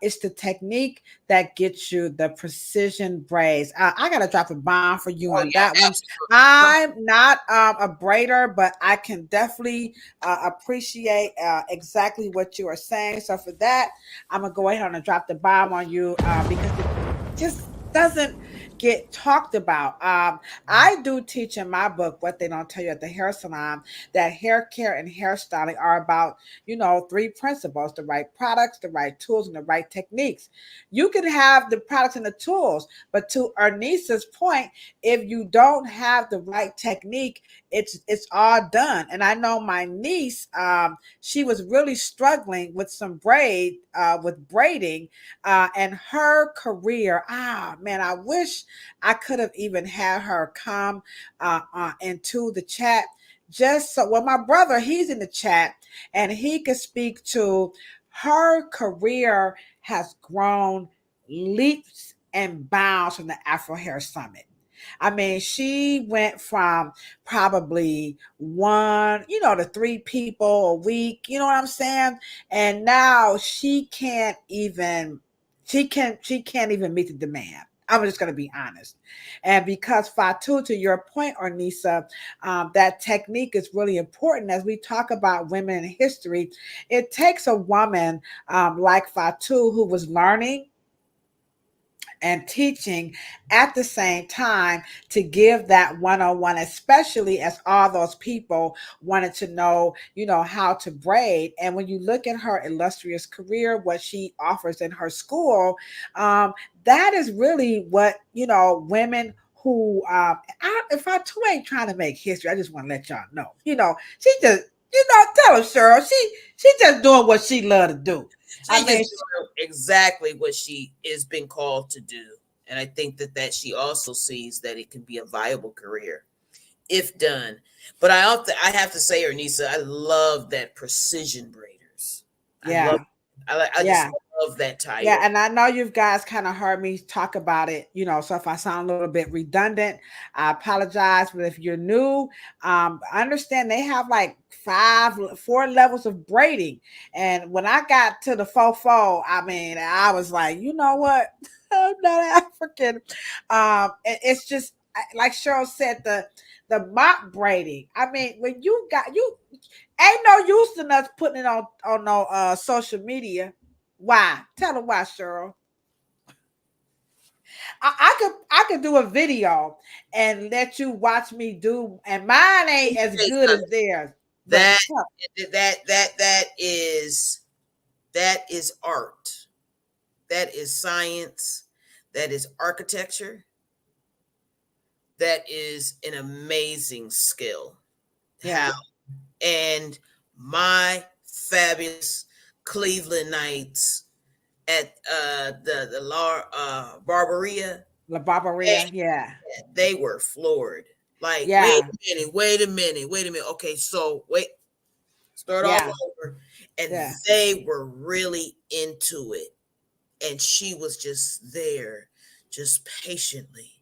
It's the technique that gets you the precision braids. I gotta drop a bomb for you Oh on yeah, that one. absolutely. I'm not a braider, but I can definitely appreciate exactly what you are saying. So for that, I'm gonna go ahead and drop the bomb on you because it just doesn't get talked about. I do teach in my book what they don't tell you at the hair salon, that hair care and hairstyling are about, three principles: the right products, the right tools, and the right techniques. You can have the products and the tools, but to Erniesa's point, if you don't have the right technique, it's all done. And I know my niece, she was really struggling with some with braiding, and her career. Ah, man, I wish I could have even had her come into the chat. Just so, well, my brother, he's in the chat and he could speak to her career has grown leaps and bounds from the Afro Hair Summit. I mean, she went from probably one, to three people a week, you know what I'm saying? And now she can't even meet the demand. I'm just going to be honest. And because Fatu, to your point, Ornisa, that technique is really important as we talk about women in history. It takes a woman like Fatu who was learning and teaching at the same time to give that one-on-one, especially as all those people wanted to know, how to braid. And when you look at her illustrious career, what she offers in her school, um, that is really what, women who if I too ain't trying to make history, I just want to let y'all know, she just, tell her, Cheryl, she just doing what she love to do. She I just mean, doing exactly what she is being called to do. And I think that she also sees that it can be a viable career if done. But I have to say, Ernisa, I love that precision braiders. I love yeah, I just yeah. love that Yeah, title. and I know you guys kind of heard me talk about it, so if I sound a little bit redundant, I apologize. But if you're new, understand they have like four levels of braiding. And when I got to the fofo, I mean, I was like, you know what? I'm not African. It's just like Cheryl said, the mop braiding. I mean, when you ain't no use in us putting it on no social media. Why? Tell them why, Cheryl. I could do a video and let you watch me do, and mine ain't as good as theirs. But That that that is art. That is science. That is architecture. That is an amazing skill. How yeah, and my fabulous Cleveland Knights at the Barberia, La Barbaria, they, yeah, they were floored. Like, yeah, wait a minute. Okay, so wait, start all yeah, over. And yeah, they were really into it. And she was just there, just patiently,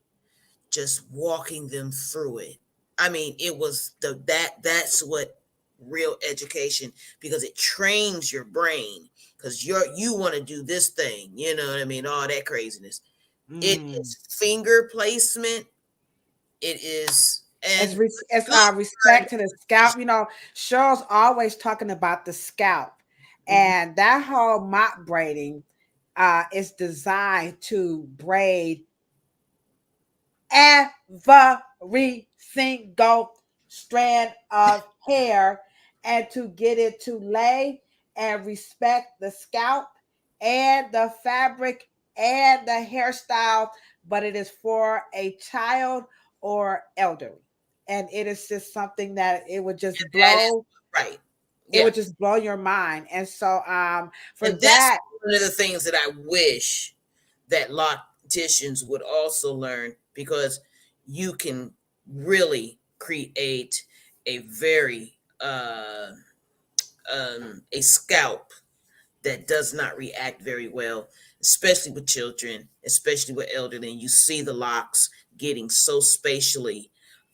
just walking them through it. I mean, it was that's what real education, because it trains your brain, because you want to do this thing, you know what I mean, all that craziness. It mm. is finger placement. It is, It's and it's good respect to the scalp. Cheryl's always talking about the scalp, Mhm. and that whole mop braiding is designed to braid every single strand of hair and to get it to lay and respect the scalp and the fabric and the hairstyle, but it is for a child or elderly. And it is just something that That is right. it Yeah. would just blow your mind. And so for And that's that, one of the things that I wish that locticians would also learn, because you can really create a very a scalp that does not react very well, especially with children, especially with elderly, and you see the locks getting so spatially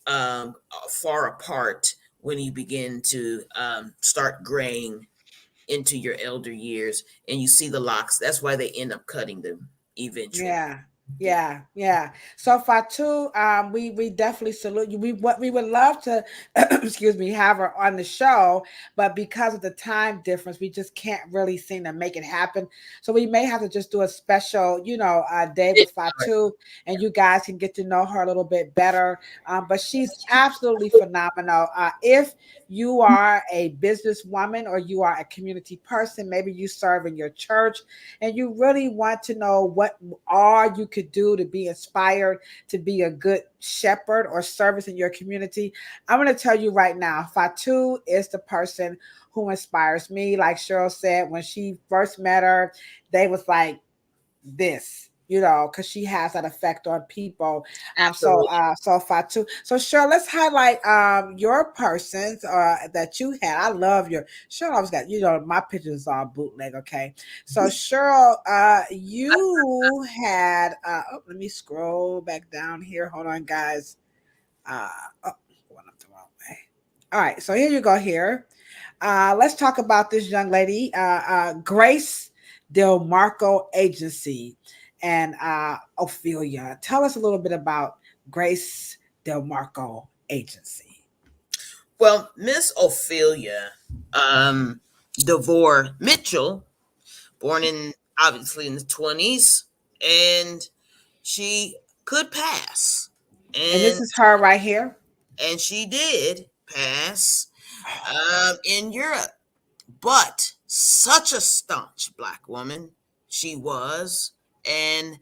far apart when you begin to start graying into your elder years, and you see the locks. That's why they end up cutting them eventually. Yeah, yeah, yeah. So Fatu, we definitely salute you. We would love to, excuse me, have her on the show, but because of the time difference, we just can't really seem to make it happen. So we may have to just do a special, day with Fatu, and you guys can get to know her a little bit better. But she's absolutely phenomenal. If you are a businesswoman or you are a community person, maybe you serve in your church, and you really want to know what all you could do to be inspired to be a good shepherd or service in your community, I'm going to tell you right now, Fatu is the person who inspires me. Like Cheryl said, when she first met her, they was like this, because she has that effect on people. Absolutely. So Fatu. So Cheryl, let's highlight your persons that you had. I love your Cheryl. Always got, my pictures are bootleg. Okay, so Cheryl, you had. Let me scroll back down here. Hold on, guys. Uh, oh, went up the wrong way. All right, so here you go. Here, let's talk about this young lady, Grace Del Marco Agency, and Ophelia. Tell us a little bit about Grace Del Marco Agency. Well, Miss Ophelia DeVore Mitchell, born in obviously in the 20s, and she could pass, And this and is her right here. she did pass in Europe, but such a staunch black woman she was, and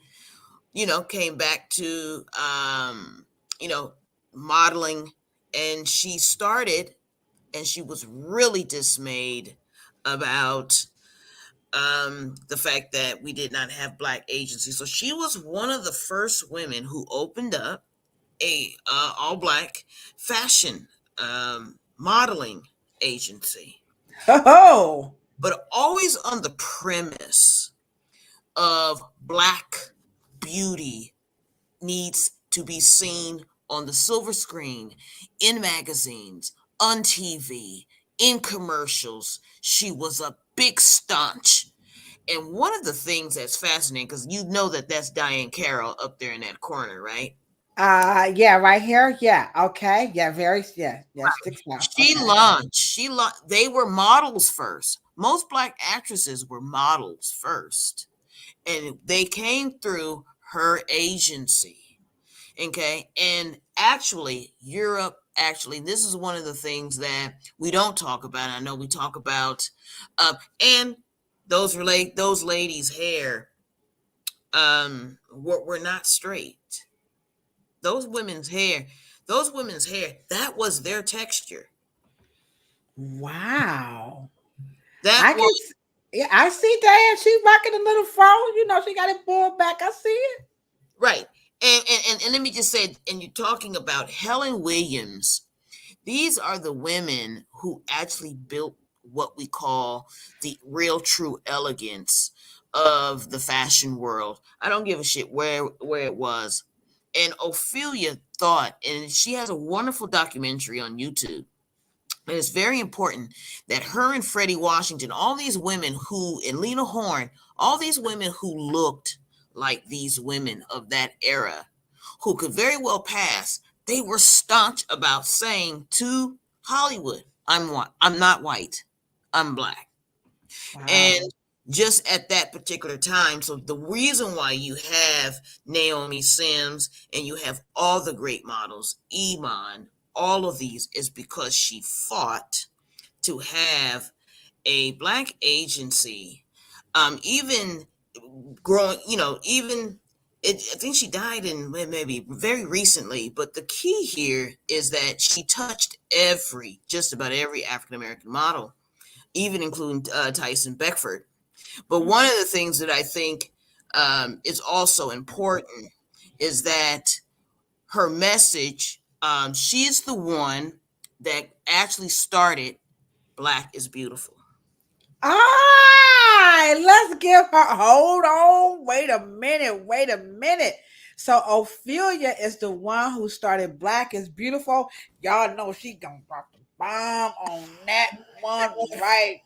came back to modeling, and she started, and she was really dismayed about the fact that we did not have black agencies. So she was one of the first women who opened up a all black fashion modeling agency, Oh, but always on the premise of black beauty needs to be seen on the silver screen, in magazines, on TV, in commercials. She was a big staunch. And one of the things that's fascinating, because you know that that's Diane Carroll up there in that corner, right? yeah, right here. Yeah, okay. Yeah, yeah, sticks out. She Okay. launched, they were models first. Most black actresses were models first. And they came through her agency. Okay. And actually, Europe, this is one of the things that we don't talk about. I know we talk about, and those ladies' hair, were not straight. Those women's hair, that was their texture. Wow. That I can. was Yeah, I see Diane. She's rocking a little fro. She got it pulled back. I see it. right. And let me just say, and you're talking about Helen Williams. These are the women who actually built what we call the real true elegance of the fashion world. I don't give a shit where it was. And Ophelia thought, and she has a wonderful documentary on YouTube. And it's very important that her and Freddie Washington, all these women who, and Lena Horne, all these women who looked like these women of that era, who could very well pass, they were staunch about saying to Hollywood, I'm not white, I'm black. Wow. And just at that particular time, so the reason why you have Naomi Sims and you have all the great models, Iman, all of these, is because she fought to have a black agency. Even growing, I think she died in maybe very recently, but the key here is that she touched just about every African American model, even including Tyson Beckford. But one of the things that I think is also important is that her message, she's the one that actually started Black is Beautiful. All right, let's give her. Hold on. Wait a minute. Wait a minute. So Ophelia is the one who started Black is Beautiful. Y'all know she gonna drop the bomb on that one right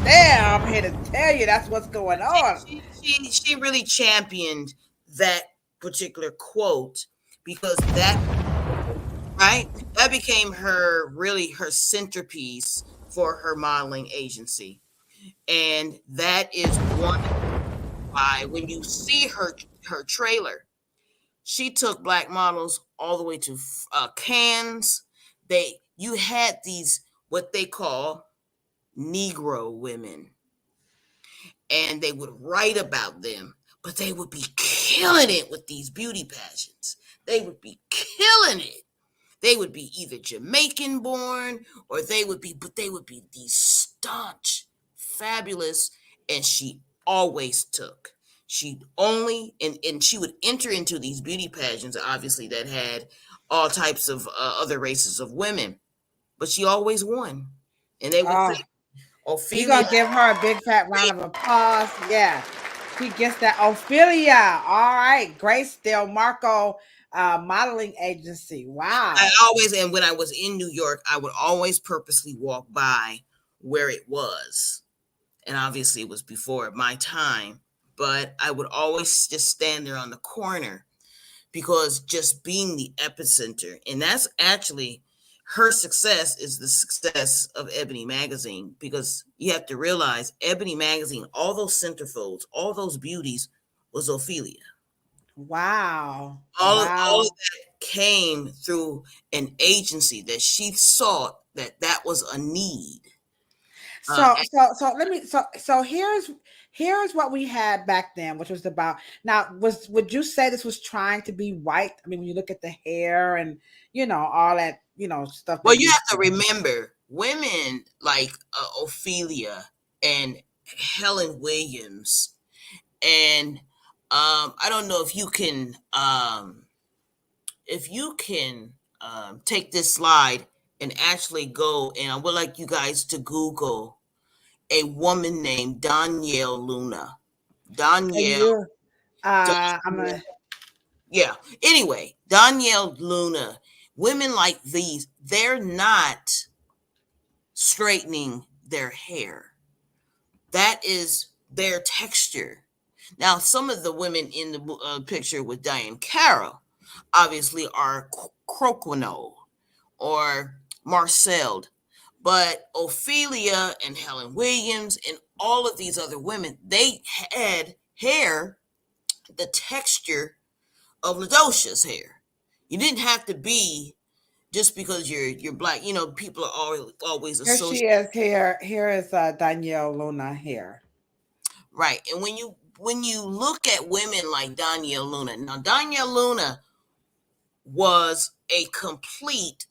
there. I'm here to tell you that's what's going on. She really championed that particular quote because that right that became her centerpiece for her modeling agency, and that is one why when you see her trailer, she took Black models all the way to Cannes. You had these what they call Negro women, and they would write about them, but they would be killing it with these beauty pageants. They would be killing it. They would be either Jamaican born or they would be these staunch, fabulous, and she always took. She only, and she would enter into these beauty pageants, obviously, that had all types of other races of women, but she always won. And they would say, Oh, we Ophelia, gonna give her a big fat round of applause. Yeah, she gets that. Ophelia. All right, Grace Del Marco modeling agency. I Wow. always, and when I was in New York, I would always purposely walk by where it was. And obviously, it was before my time, but I would always just stand there on the corner because just being the epicenter, and that's actually her success is the success of Ebony Magazine because you have to realize Ebony Magazine, all those centerfolds, all those beauties was Ophelia. Wow. All of Wow. that came through an agency that she saw that was a need. Uh, So let me so here's what we had back then, which was about now was would you say this was trying to be white? I mean, when you look at the hair and all that, stuff they well, you used have to to do. remember women like Ophelia and Helen Williams, and I don't know if you can take this slide and actually go, and I would like you guys to Google a woman named Danielle Luna. Can Danielle, you I'm Danielle gonna yeah. Anyway, Danielle Luna, women like these, they're not straightening their hair. That is their texture. Now, some of the women in the picture with Diane Carroll obviously are croquinole or marcelled, but Ophelia and Helen Williams and all of these other women, they had hair, the texture of Ladocia's hair. You didn't have to be just because you're black. You know, people are always here she associated. is here is Danielle Luna here. Right. And when you look at women like Danielle Luna, now Danielle Luna was a complete.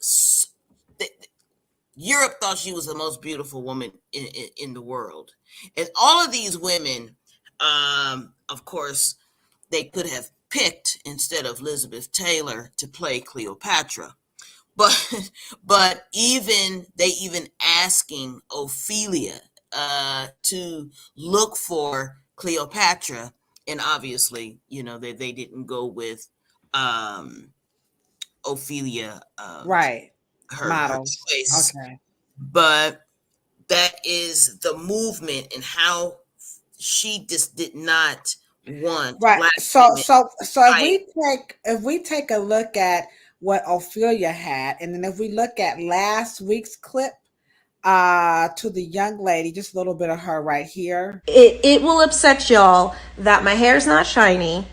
Europe thought she was the most beautiful woman in the world, and all of these women, of course, they could have picked instead of Elizabeth Taylor to play Cleopatra, but even asking Ophelia to look for Cleopatra, and obviously, they didn't go with um, Ophelia, Right. her Models. choice, Okay. but that is the movement and how she just did not want Right. black So women. so so Right. if we take a look at what Ophelia had, and then if we look at last week's clip, to the young lady, just a little bit of her right here. It will upset y'all that my hair's not shiny.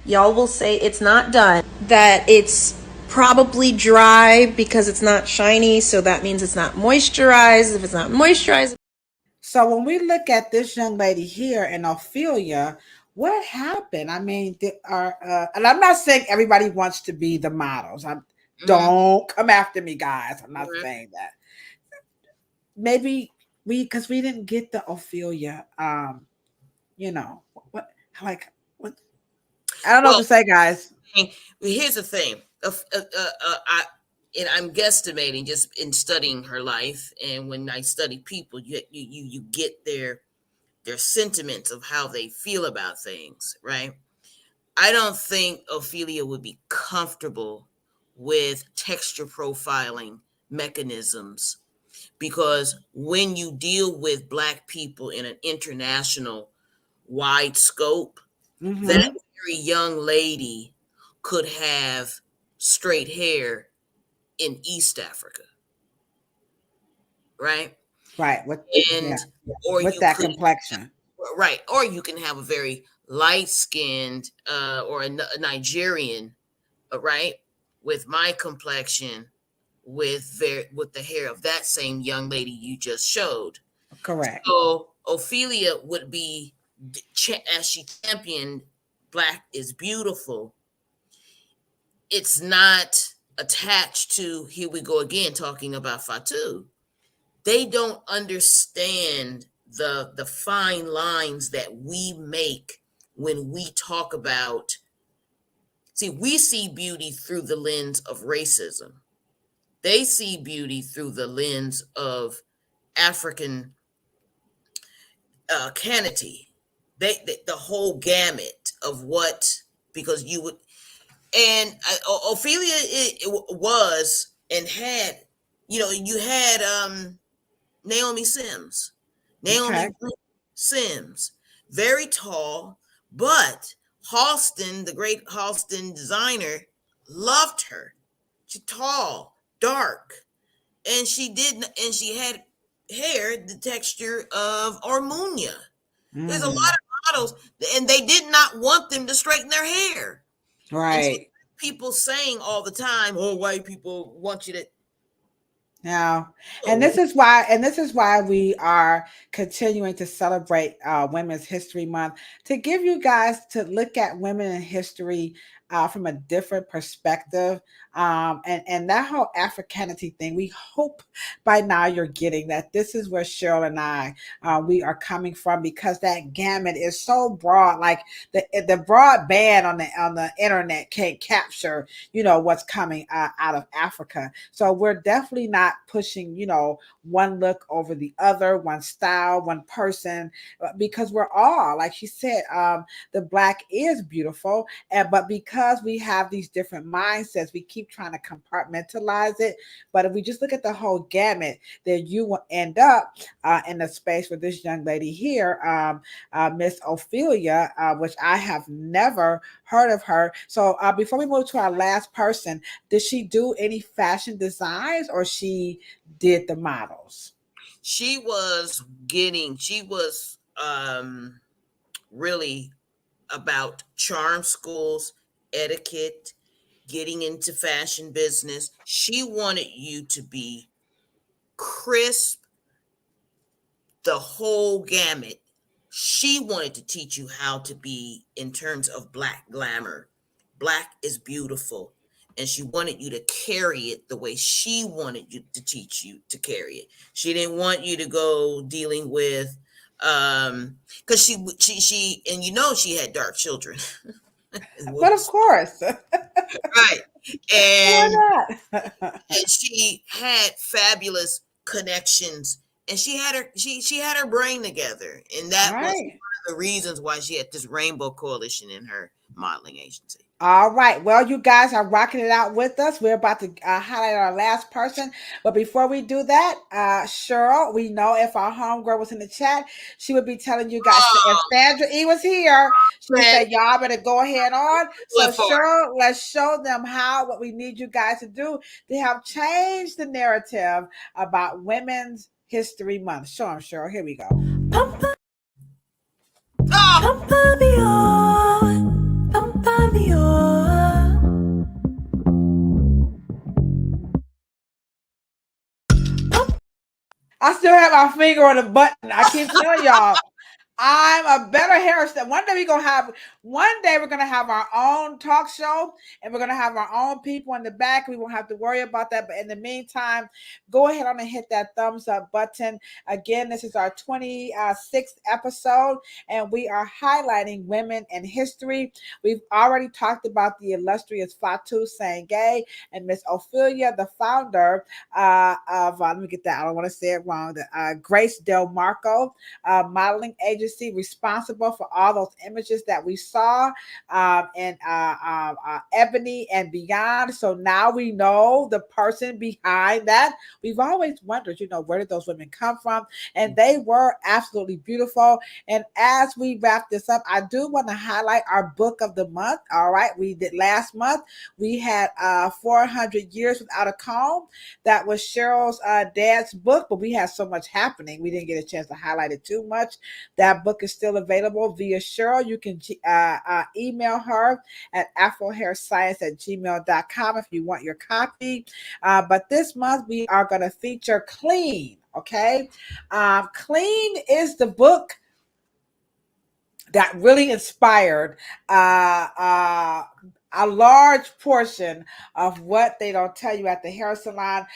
Y'all will say it's not done, that it's probably dry because it's not shiny, so that means it's not moisturized. If it's not moisturized, So when we look at this young lady here in Ophelia, what happened? I mean, and I'm not saying everybody wants to be the models. Mhm, Don't come after me, guys. I'm not mhm. saying that. Maybe because we didn't get the Ophelia. What like what? I don't know what Well, to say, guys. here's the thing. I and I'm guesstimating just in studying her life, and when I study people, you get their sentiments of how they feel about things, right? I don't think Ophelia would be comfortable with texture profiling mechanisms, because when you deal with Black people in an international wide scope, that Mm-hmm. very young lady could have straight hair in East Africa, right? Right. With yeah, And or with you that could complexion. right, or you can have a very light skinned or a Nigerian, right, with my complexion, with the hair of that same young lady you just showed. Correct. So Ophelia would be, as she championed Black is beautiful, it's not attached to, here we go again talking about Fatu. They don't understand the fine lines that we make when we talk about, see, we see beauty through the lens of racism. They see beauty through the lens of African canity. They the whole gamut of what, because you would, and Ophelia it was and had, you had Naomi Sims, Okay. Naomi Sims, very tall, but Halston, the great Halston designer, loved her. She's tall, dark, and she had hair the texture of Armunia. There's a lot Mm. of models, and they did not want them to straighten their hair. And so Right. people saying all the time, "Oh, white people want you to." Now, Oh, and this is why we are continuing to celebrate Women's History Month, to give you guys to look at women in history from a different perspective, and that whole Africanity thing. We hope by now you're getting that this is where Cheryl and I we are coming from, because that gamut is so broad. Like the broadband on the internet can't capture what's coming out of Africa. So we're definitely not pushing one look over the other, one style, one person, because we're all, like she said, the Black is beautiful, and but because we have these different mindsets, we keep trying to compartmentalize it. But if we just look at the whole gamut, then you will end up in the space with this young lady here, Miss Ophelia, which I have never heard of her. So before we move to our last person, did she do any fashion designs, or she did the models? she was really about charm schools, etiquette, getting into fashion business. She wanted you to be crisp, the whole gamut. She wanted to teach you how to be, in terms of Black glamour. Black is beautiful. And she wanted you to carry it the way she wanted you to teach you to carry it. She didn't want you to go dealing with, because she and she had dark children. But of course, Right. And why not? and she had fabulous connections, and she had her brain together, and that was one Right. of the reasons why she had this rainbow coalition in her modeling agency. All right. Well, you guys are rocking it out with us. We're about to highlight our last person. But before we do that, Cheryl, we know if our homegirl was in the chat, she would be telling you guys, if Oh Sandra E was here, she would man, say, y'all better go ahead on. So, look for it. Cheryl, let's show them what we need you guys to do to help change the narrative about Women's History Month. Show them, Cheryl. Here we go. Oh, I still have my finger on the button. I keep telling y'all. I'm a better hairstyle. One day we're gonna have our own talk show, and we're gonna have our own people in the back. We won't have to worry about that. But in the meantime, go ahead on and hit that thumbs up button. Again, this is our 26th episode, and we are highlighting women in history. We've already talked about the illustrious Fatu Sangay and Miss Ophelia, the founder let me get that. I don't want to say it wrong. Grace Del Marco modeling agency responsible for all those images that we saw in Ebony and Beyond. So now we know the person behind that. We've always wondered, where did those women come from? And they were absolutely beautiful. And as we wrap this up, I do want to highlight our book of the month. All right. We did last month. We had 400 Years Without a Comb. That was Cheryl's dad's book, but we had so much happening. We didn't get a chance to highlight it too much. That book is still available via Cheryl. You can email her at afrohairscience@gmail.com if you want your copy. But this month we are going to feature Clean. Okay. Clean is the book that really inspired a large portion of what they don't tell you at the hair salon.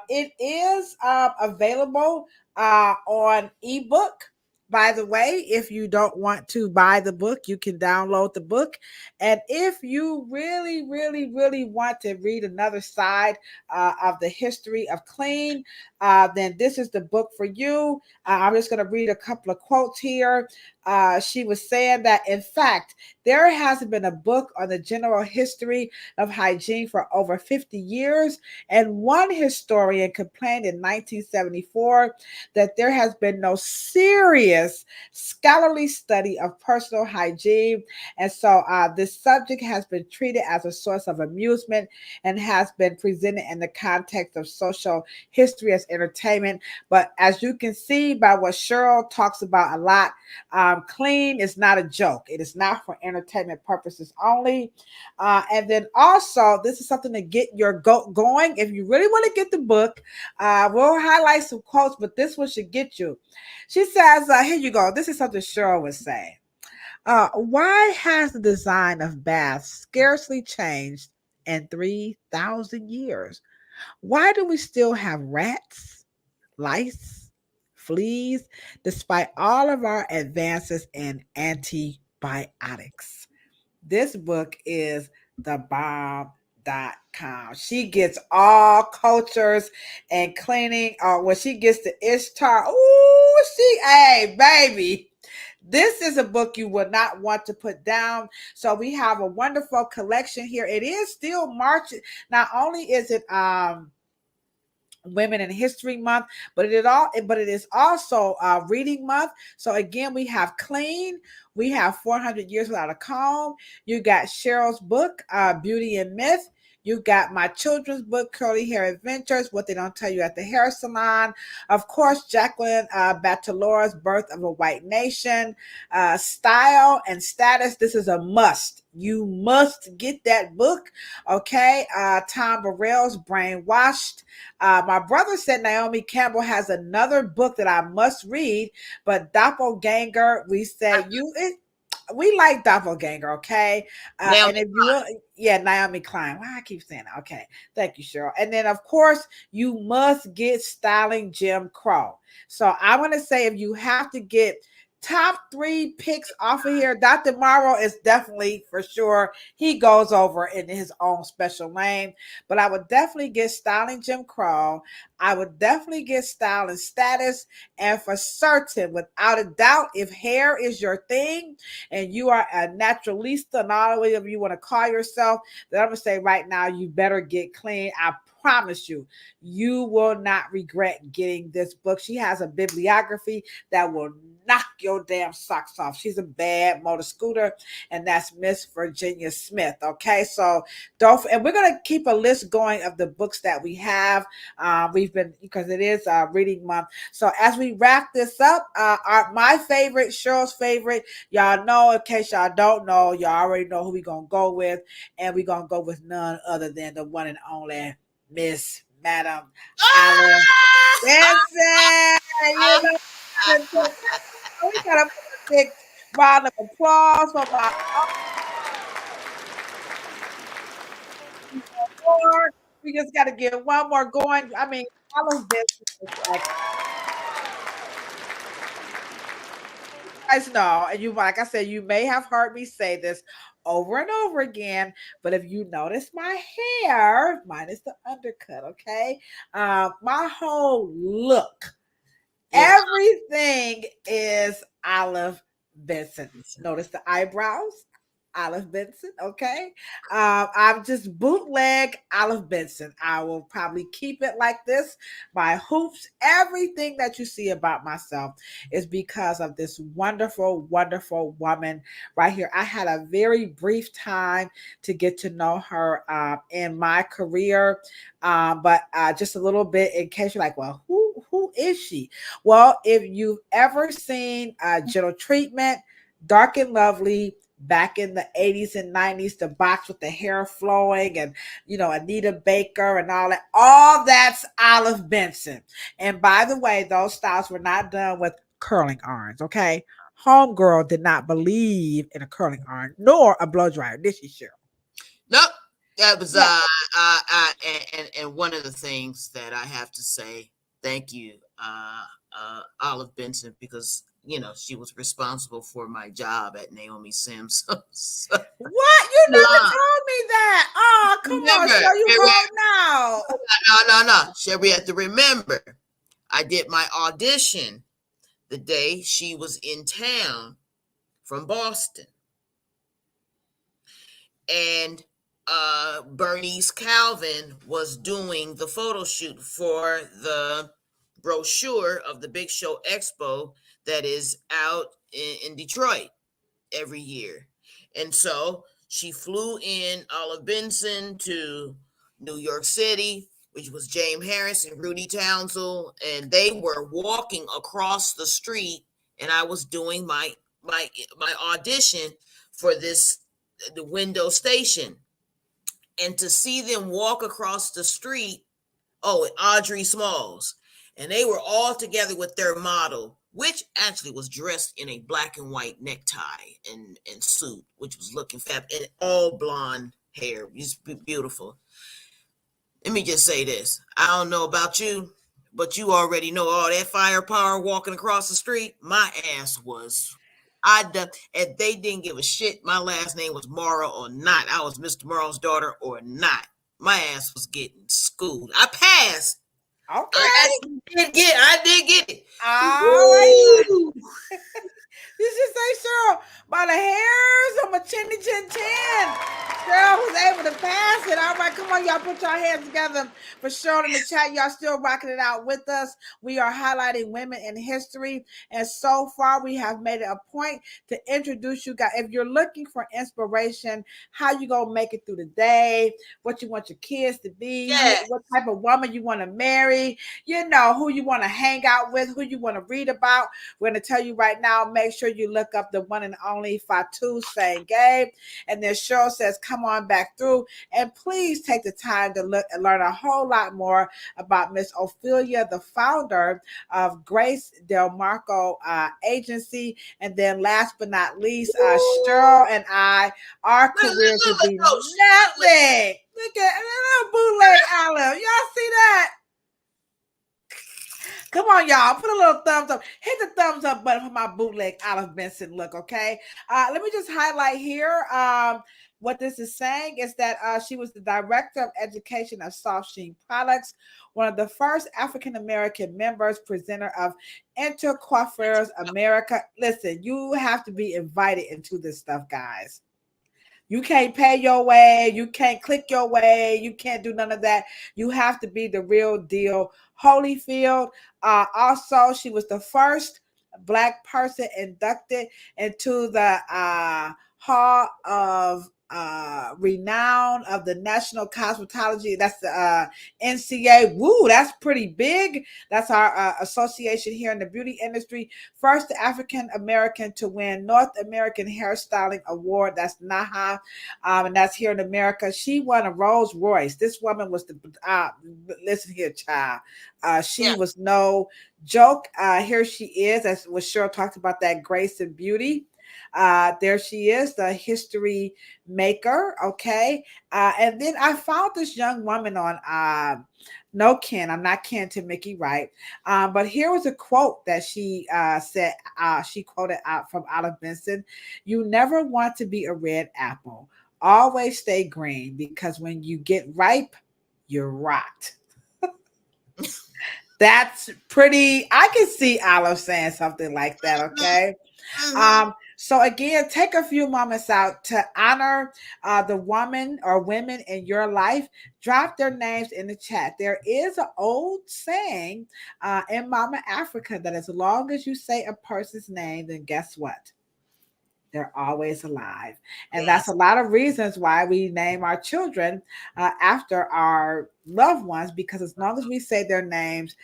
It is available on ebook. By the way, if you don't want to buy the book, you can download the book. And if you really, really, really want to read another side of the history of Clean, then this is the book for you. I'm just going to read a couple of quotes here. She was saying that, in fact, there hasn't been a book on the general history of hygiene for over 50 years. And one historian complained in 1974 that there has been no serious scholarly study of personal hygiene. And so this subject has been treated as a source of amusement and has been presented in the context of social history as entertainment. But as you can see by what Cheryl talks about a lot, Clean is not a joke. It is not for entertainment purposes only. And then also, this is something to get your goat going. If you really want to get the book, we'll highlight some quotes, but this one should get you. She says, here you go. This is something Cheryl was saying. Why has the design of baths scarcely changed in 3,000 years? Why do we still have rats, lice, fleas, despite all of our advances in antibiotics? This book is the bomb.com. She gets all cultures and cleaning. When she gets to Ishtar, hey, baby. This is a book you will not want to put down. So we have a wonderful collection here. It is still March. Not only is it Women in History Month, but it is also Reading Month. So again, we have Clean, we have 400 Years Without a Comb. You got Cheryl's book, Beauty and Myth. You got my children's book, Curly Hair Adventures, What They Don't Tell You at the Hair Salon. Of course, Jacqueline Batalora's Birth of a White Nation. Style and Status. This is a must. You must get that book. Okay. Tom Burrell's Brainwashed. My brother said Naomi Campbell has another book that I must read, but Doppelganger, we said we like Doppelganger, okay? And if you will, Naomi Klein. Why I keep saying that? Okay, thank you, Cheryl. And then, of course, you must get Styling Jim Crow. So I want to say, if you have to get top 3 picks off of here, Dr. Morrow is definitely, for sure, he goes over in his own special lane. But I would definitely get Styling Jim Crow. I would definitely get Style and Status. And for certain, without a doubt, if hair is your thing and you are a naturalista and all the way of you want to call yourself, then I'm going to say right now, you better get Clean. I promise you, you will not regret getting this book. She has a bibliography that will knock your damn socks off. She's a bad motor scooter, and that's Miss Virginia Smith. Okay, so and we're gonna keep a list going of the books that we have. Because it is Reading Month. So as we wrap this up, my favorite, Cheryl's favorite, y'all know. In case y'all don't know, y'all already know who we gonna go with, and we're gonna go with none other than the one and only Miss Madam Alice Benson. We gotta put big round of applause for my more. We just got to get one more going. I mean, all of this is like, guys know, and you, like I said, you may have heard me say this over and over again, but if you notice my hair, minus the undercut, okay, my whole look, everything is Olive Benson. Notice the eyebrows, Olive Benson. Okay. I'm just bootleg Olive Benson. I will probably keep it like this. My hoops, everything that you see about myself is because of this wonderful, wonderful woman right here. I had a very brief time to get to know her in my career, but just a little bit in case you're like, well, who is she? Well, if you've ever seen Gentle Treatment, Dark and Lovely, back in the 80s and 90s, the box with the hair flowing and, Anita Baker and all that's Olive Benson. And by the way, those styles were not done with curling irons, okay? Homegirl did not believe in a curling iron nor a blow dryer, did she, Cheryl? Nope. That was Yeah. and one of the things that I have to say, thank you, Olive Benson, because she was responsible for my job at Naomi Sims. So, What? You never nah, told me that. Oh, come on, remember, show you Sherry, wrong now. no. Sherry had to remember. I did my audition the day she was in town from Boston, and Bernice Calvin was doing the photo shoot for the brochure of the Big Show Expo that is out in Detroit every year. And so she flew in Olive Benson to New York City, which was James Harris and Rudy Townsend, and they were walking across the street, and I was doing my audition for the window station. And to see them walk across the street, Audrey Smalls, and they were all together with their model, which actually was dressed in a black and white necktie and suit, which was looking fab, and all blonde hair, just beautiful. Let me just say this: I don't know about you, but you already know all that firepower walking across the street. My ass was. I done, and they didn't give a shit. My last name was Mara or not. I was Mr. Morrow's daughter or not. My ass was getting schooled. I passed. Okay. I did get it. All right. Woo! You should say, Cheryl, by the hairs on my chinny chin chin. Cheryl was able to pass it. All right, come on, y'all, put your hands together for Cheryl in the chat. Y'all still rocking it out with us. We are highlighting women in history, and so far we have made it a point to introduce you guys. If you're looking for inspiration, how you gonna make it through the day, what you want your kids to be, Yes. what type of woman you want to marry, who you want to hang out with, who you want to read about. We're going to tell you right now, make sure you look up the one and only Fatu Gabe. And then Cheryl says, come on back through. And please take the time to look and learn a whole lot more about Miss Ophelia, the founder of Grace Del Marco Agency. And then last but not least, Cheryl and I, our careers would be nothing. Look at that bootleg Olive. Y'all see that? Come on, y'all. Put a little thumbs up. Hit the thumbs up button for my bootleg Olive Benson look, okay? Let me just highlight here. What this is saying is that she was the director of education of Soft Sheen Products, one of the first African American members, presenter of Intercoiffeurs America. Listen, you have to be invited into this stuff, guys. You can't pay your way. You can't click your way. You can't do none of that. You have to be the real deal. Holyfield. Also, she was the first Black person inducted into the Hall of renown of the National Cosmetology. That's the NCA. Woo, that's pretty big. That's our association here in the beauty industry. First African American to win North American Hairstyling Award. That's NAHA, and that's here in America. She won a Rolls Royce. This woman was the listen here, child. She Yeah. was no joke. Here she is, as was Cheryl talked about, that grace and beauty. There she is, the history maker. Okay. And then I found this young woman on no kin. I'm not kin to Mickey Wright. But here was a quote that she said, she quoted out from Olive Benson. You never want to be a red apple. Always stay green, because when you get ripe, you're rot. That's pretty. I can see Olive saying something like that. Okay. Mhm. So again, take a few moments out to honor the woman or women in your life. Drop their names in the chat. There is an old saying in Mama Africa that as long as you say a person's name, then guess what? They're always alive. And that's a Yes. lot of reasons why we name our children after our loved ones, because as long as we say their names,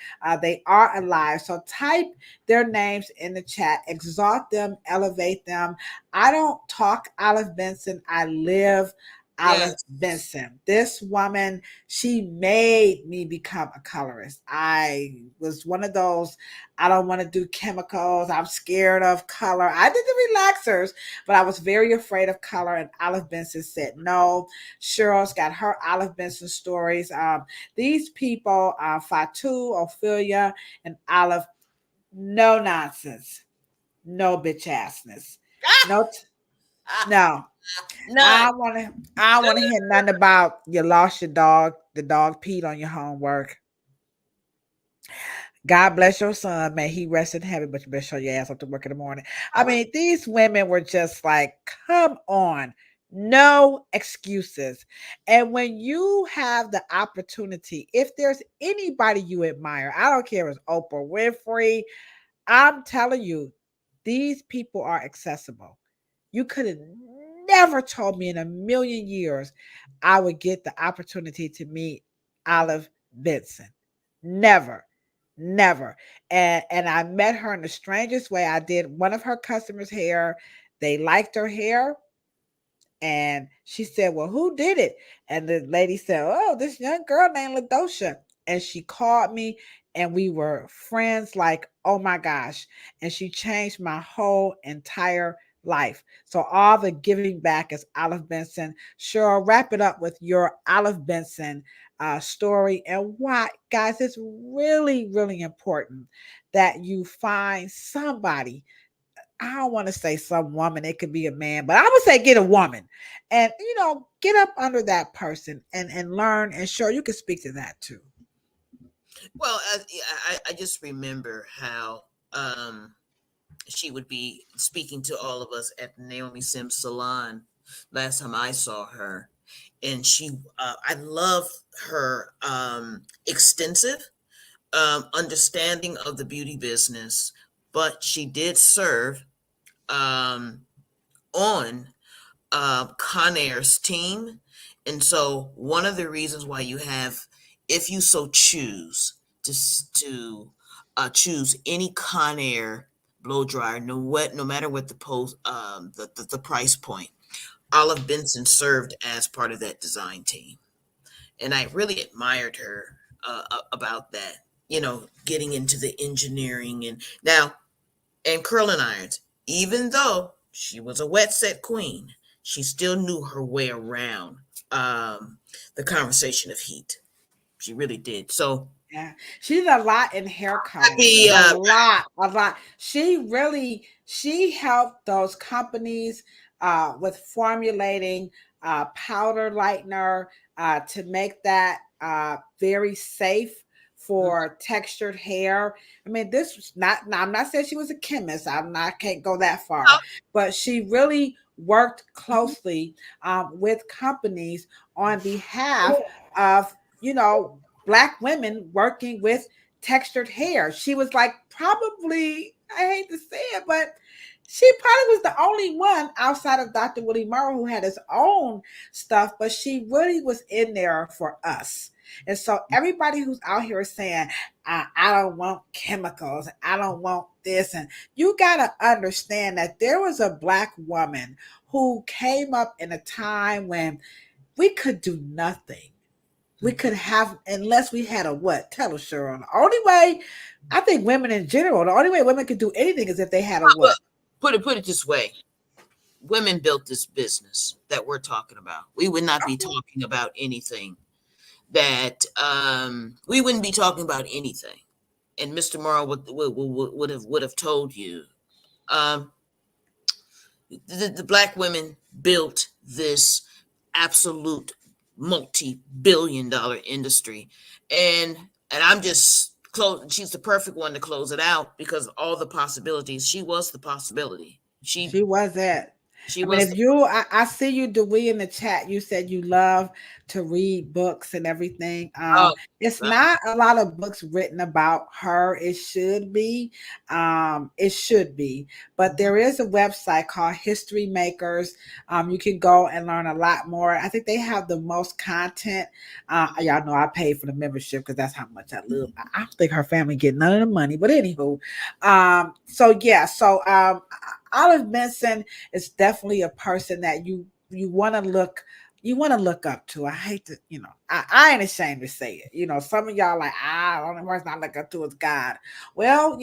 they are alive. So type their names in the chat, exalt them, elevate them. I don't talk Olive Benson, I live Olive Yes. Benson. This woman, she made me become a colorist. I was one of those, I don't want to do chemicals. I'm scared of color. I did the relaxers, but I was very afraid of color. And Olive Benson said no. Cheryl's got her Olive Benson stories. These people, Fatu, Ophelia, and Olive, no nonsense, no bitch assness, no, no. None. I want to hear nothing about you lost your dog. The dog peed on your homework. God bless your son. May he rest in heaven, but you better show your ass up to work in the morning. I mean, these women were just like, come on, no excuses. And when you have the opportunity, if there's anybody you admire, I don't care if it's Oprah Winfrey, I'm telling you, these people are accessible. You could have never told me in a million years I would get the opportunity to meet Olive Benson. Never, never. And I met her in the strangest way. I did one of her customers' hair. They liked her hair. And she said, well, who did it? And the lady said, oh, this young girl named LaDosha. And she called me and we were friends like, oh my gosh. And she changed my whole entire life. So all the giving back is Olive Benson. Sure, wrap it up with your Olive Benson story and why, guys, it's really, really important that you find somebody. I don't want to say some woman, it could be a man, but I would say get a woman and, get up under that person and learn. And sure, you can speak to that too. Well, I just remember how she would be speaking to all of us at Naomi Sims salon last time I saw her, and I love her extensive understanding of the beauty business, but she did serve um, on Conair's team. And so one of the reasons why you have, if you so choose to choose any Conair blow dryer, no matter what the post the price point, Olive Benson served as part of that design team, and I really admired her about that. Getting into the engineering and curling irons. Even though she was a wet set queen, she still knew her way around the conversation of heat. She really did. So Yeah, she did a lot in hair coloring. happy. A lot, a lot. She helped those companies with formulating powder lightener to make that very safe for textured hair. I mean, this was not. Now, I'm not saying she was a chemist. Can't go that far, but she really worked closely with companies on behalf of Black women working with textured hair. She was like, probably, I hate to say it, but She probably was the only one outside of Dr. Willie Morrow who had his own stuff, but she really was in there for us. And so everybody who's out here is saying, I don't want chemicals, I don't want this. And you got to understand that there was a Black woman who came up in a time when we could do nothing. We could have, unless we had a what? Tell us, Cheryl. The only way, I think women in general, the only way women could do anything is if they had a what? Put it this way. Women built this business that we're talking about. We would not be talking about anything that we wouldn't be talking about anything. And Mr. Morrow would have told you. The Black women built this absolute multi-billion-dollar industry, and I'm just she's the perfect one to close it out because of all the possibilities. She was the possibility. She was it. She I mean, was. if you, I see you, Dewey, in the chat. You said you love to read books and everything. Oh, It's not a lot of books written about her. It should be. But there is a website called History Makers. You can go and learn a lot more. I think they have the most content. Y'all know I paid for the membership because that's how much I love. I don't think her family get none of the money, but anywho. Olive Benson is definitely a person that you want to look up to. I hate to, I ain't ashamed to say it. Some of y'all like, the only person I look up to is God. Well,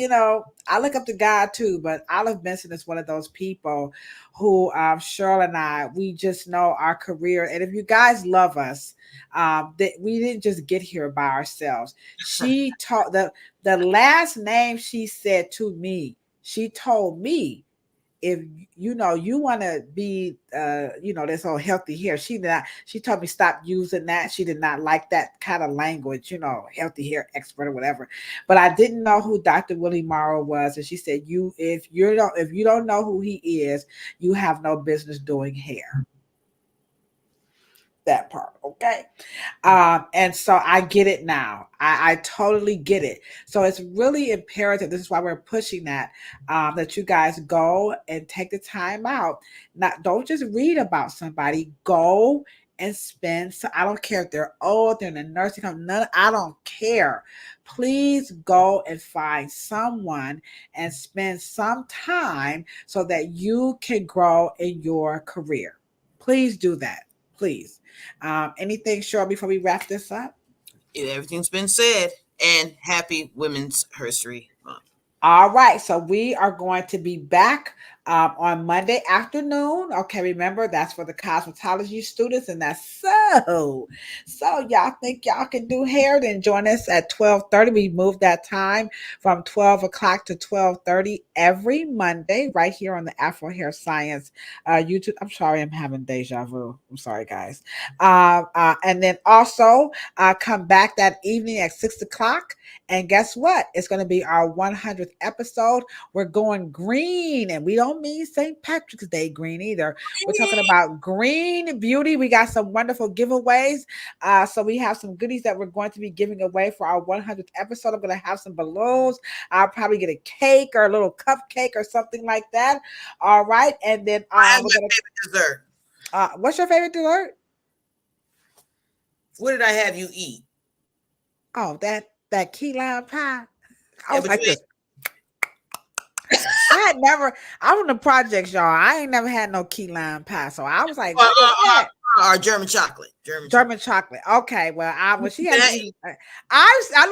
I look up to God too, but Olive Benson is one of those people who Cheryl and I, we just know our career. And if you guys love us, that we didn't just get here by ourselves. She taught the last name she said to me, she told me, if you want to be this whole healthy hair, she told me stop using that. She did not like that kind of language, healthy hair expert or whatever. But I didn't know who Dr. Willie Morrow was, and she said, if you don't know who he is, you have no business doing hair. That part, okay? And so I get it now. I totally get it. So it's really imperative. This is why we're pushing that you guys go and take the time out. Don't just read about somebody. Go and spend. So I don't care if they're old, they're in a nursing home. I don't care. Please go and find someone and spend some time so that you can grow in your career. Please do that. Please. Anything, Cheryl, before we wrap this up? Everything's been said. And happy Women's History Month. All right. So we are going to be back on Monday afternoon. Okay, remember that's for the cosmetology students, and that's so y'all think y'all can do hair, then join us at 12:30. We moved that time from 12 o'clock to 12:30 every Monday right here on the Afro Hair Science YouTube. I'm sorry, I'm having deja vu. I'm sorry, guys. And then also come back that evening at 6 o'clock. And guess what? It's going to be our 100th episode. We're going green, and we don't mean St. Patrick's Day green either. We're talking about green beauty. We got some wonderful giveaways. So we have some goodies that we're going to be giving away for our 100th episode. I'm going to have some balloons. I'll probably get a cake or a little cupcake or something like that. All right. And then I have my favorite dessert. What's your favorite dessert? What did I have you eat? Oh, that key lime pie. I was like this. I was in the projects, y'all. I ain't never had no key lime pie. So I was like, our German chocolate. German chocolate. Okay. Well, I know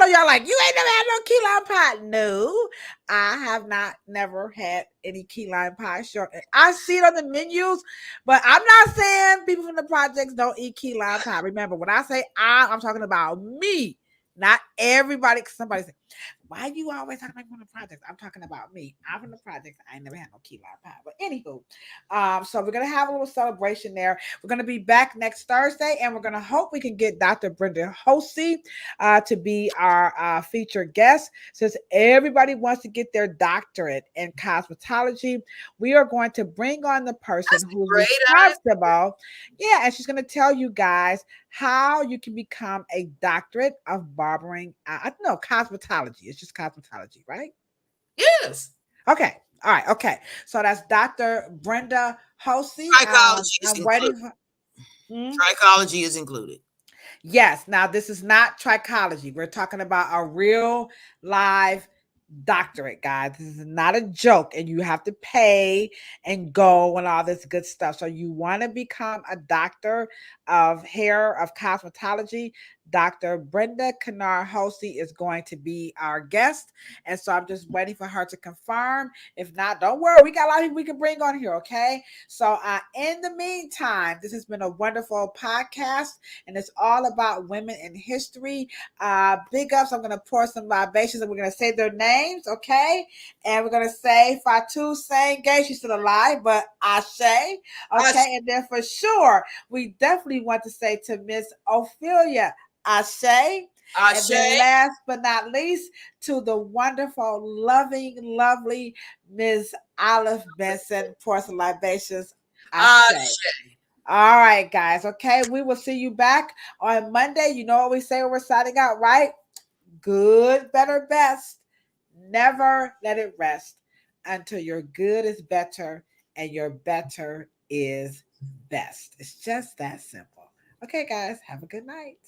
y'all like, you ain't never had no key lime pie. No, I have never had any key lime pie. Sure. I see it on the menus, but I'm not saying people from the projects don't eat key lime pie. Remember, when I say I'm talking about me. Not everybody. Somebody said, why you always talking about from the projects? I'm talking about me. I'm from the projects. I ain't never had no key lime pie. But anywho, so we're going to have a little celebration there. We're going to be back next Thursday, and we're going to hope we can get Dr. Brenda Hosey to be our featured guest. Since everybody wants to get their doctorate in cosmetology, we are going to bring on the person who's responsible. Yeah, and she's going to tell you guys how you can become a doctorate of barbering. Cosmetology. It's just cosmetology, right? Yes. Okay. All right, okay. So that's Dr. Brenda Hosey. Trichology is I'm included. waiting for. Hmm? Trichology is included. Yes. Now this is not trichology. We're talking about a real live doctorate, guys. This is not a joke, and you have to pay and go and all this good stuff. So you want to become a doctor of hair of cosmetology. Dr. Brenda Kennard Hosey is going to be our guest. And so I'm just waiting for her to confirm. If not, don't worry. We got a lot of people we can bring on here. Okay. So in the meantime, this has been a wonderful podcast, and it's all about women in history. Big ups. I'm going to pour some libations, and we're going to say their names. Okay. And we're going to say Fatu saying gay. She's still alive, but Ashe. Okay. And then for sure, we definitely want to say to Miss Ophelia, Ashe. And then last but not least, to the wonderful, loving, lovely Ms. Olive Benson, pour some libations. Ashe. All right, guys. Okay. We will see you back on Monday. You know what we say when we're signing out, right? Good, better, best. Never let it rest until your good is better and your better is best. It's just that simple. Okay, guys. Have a good night.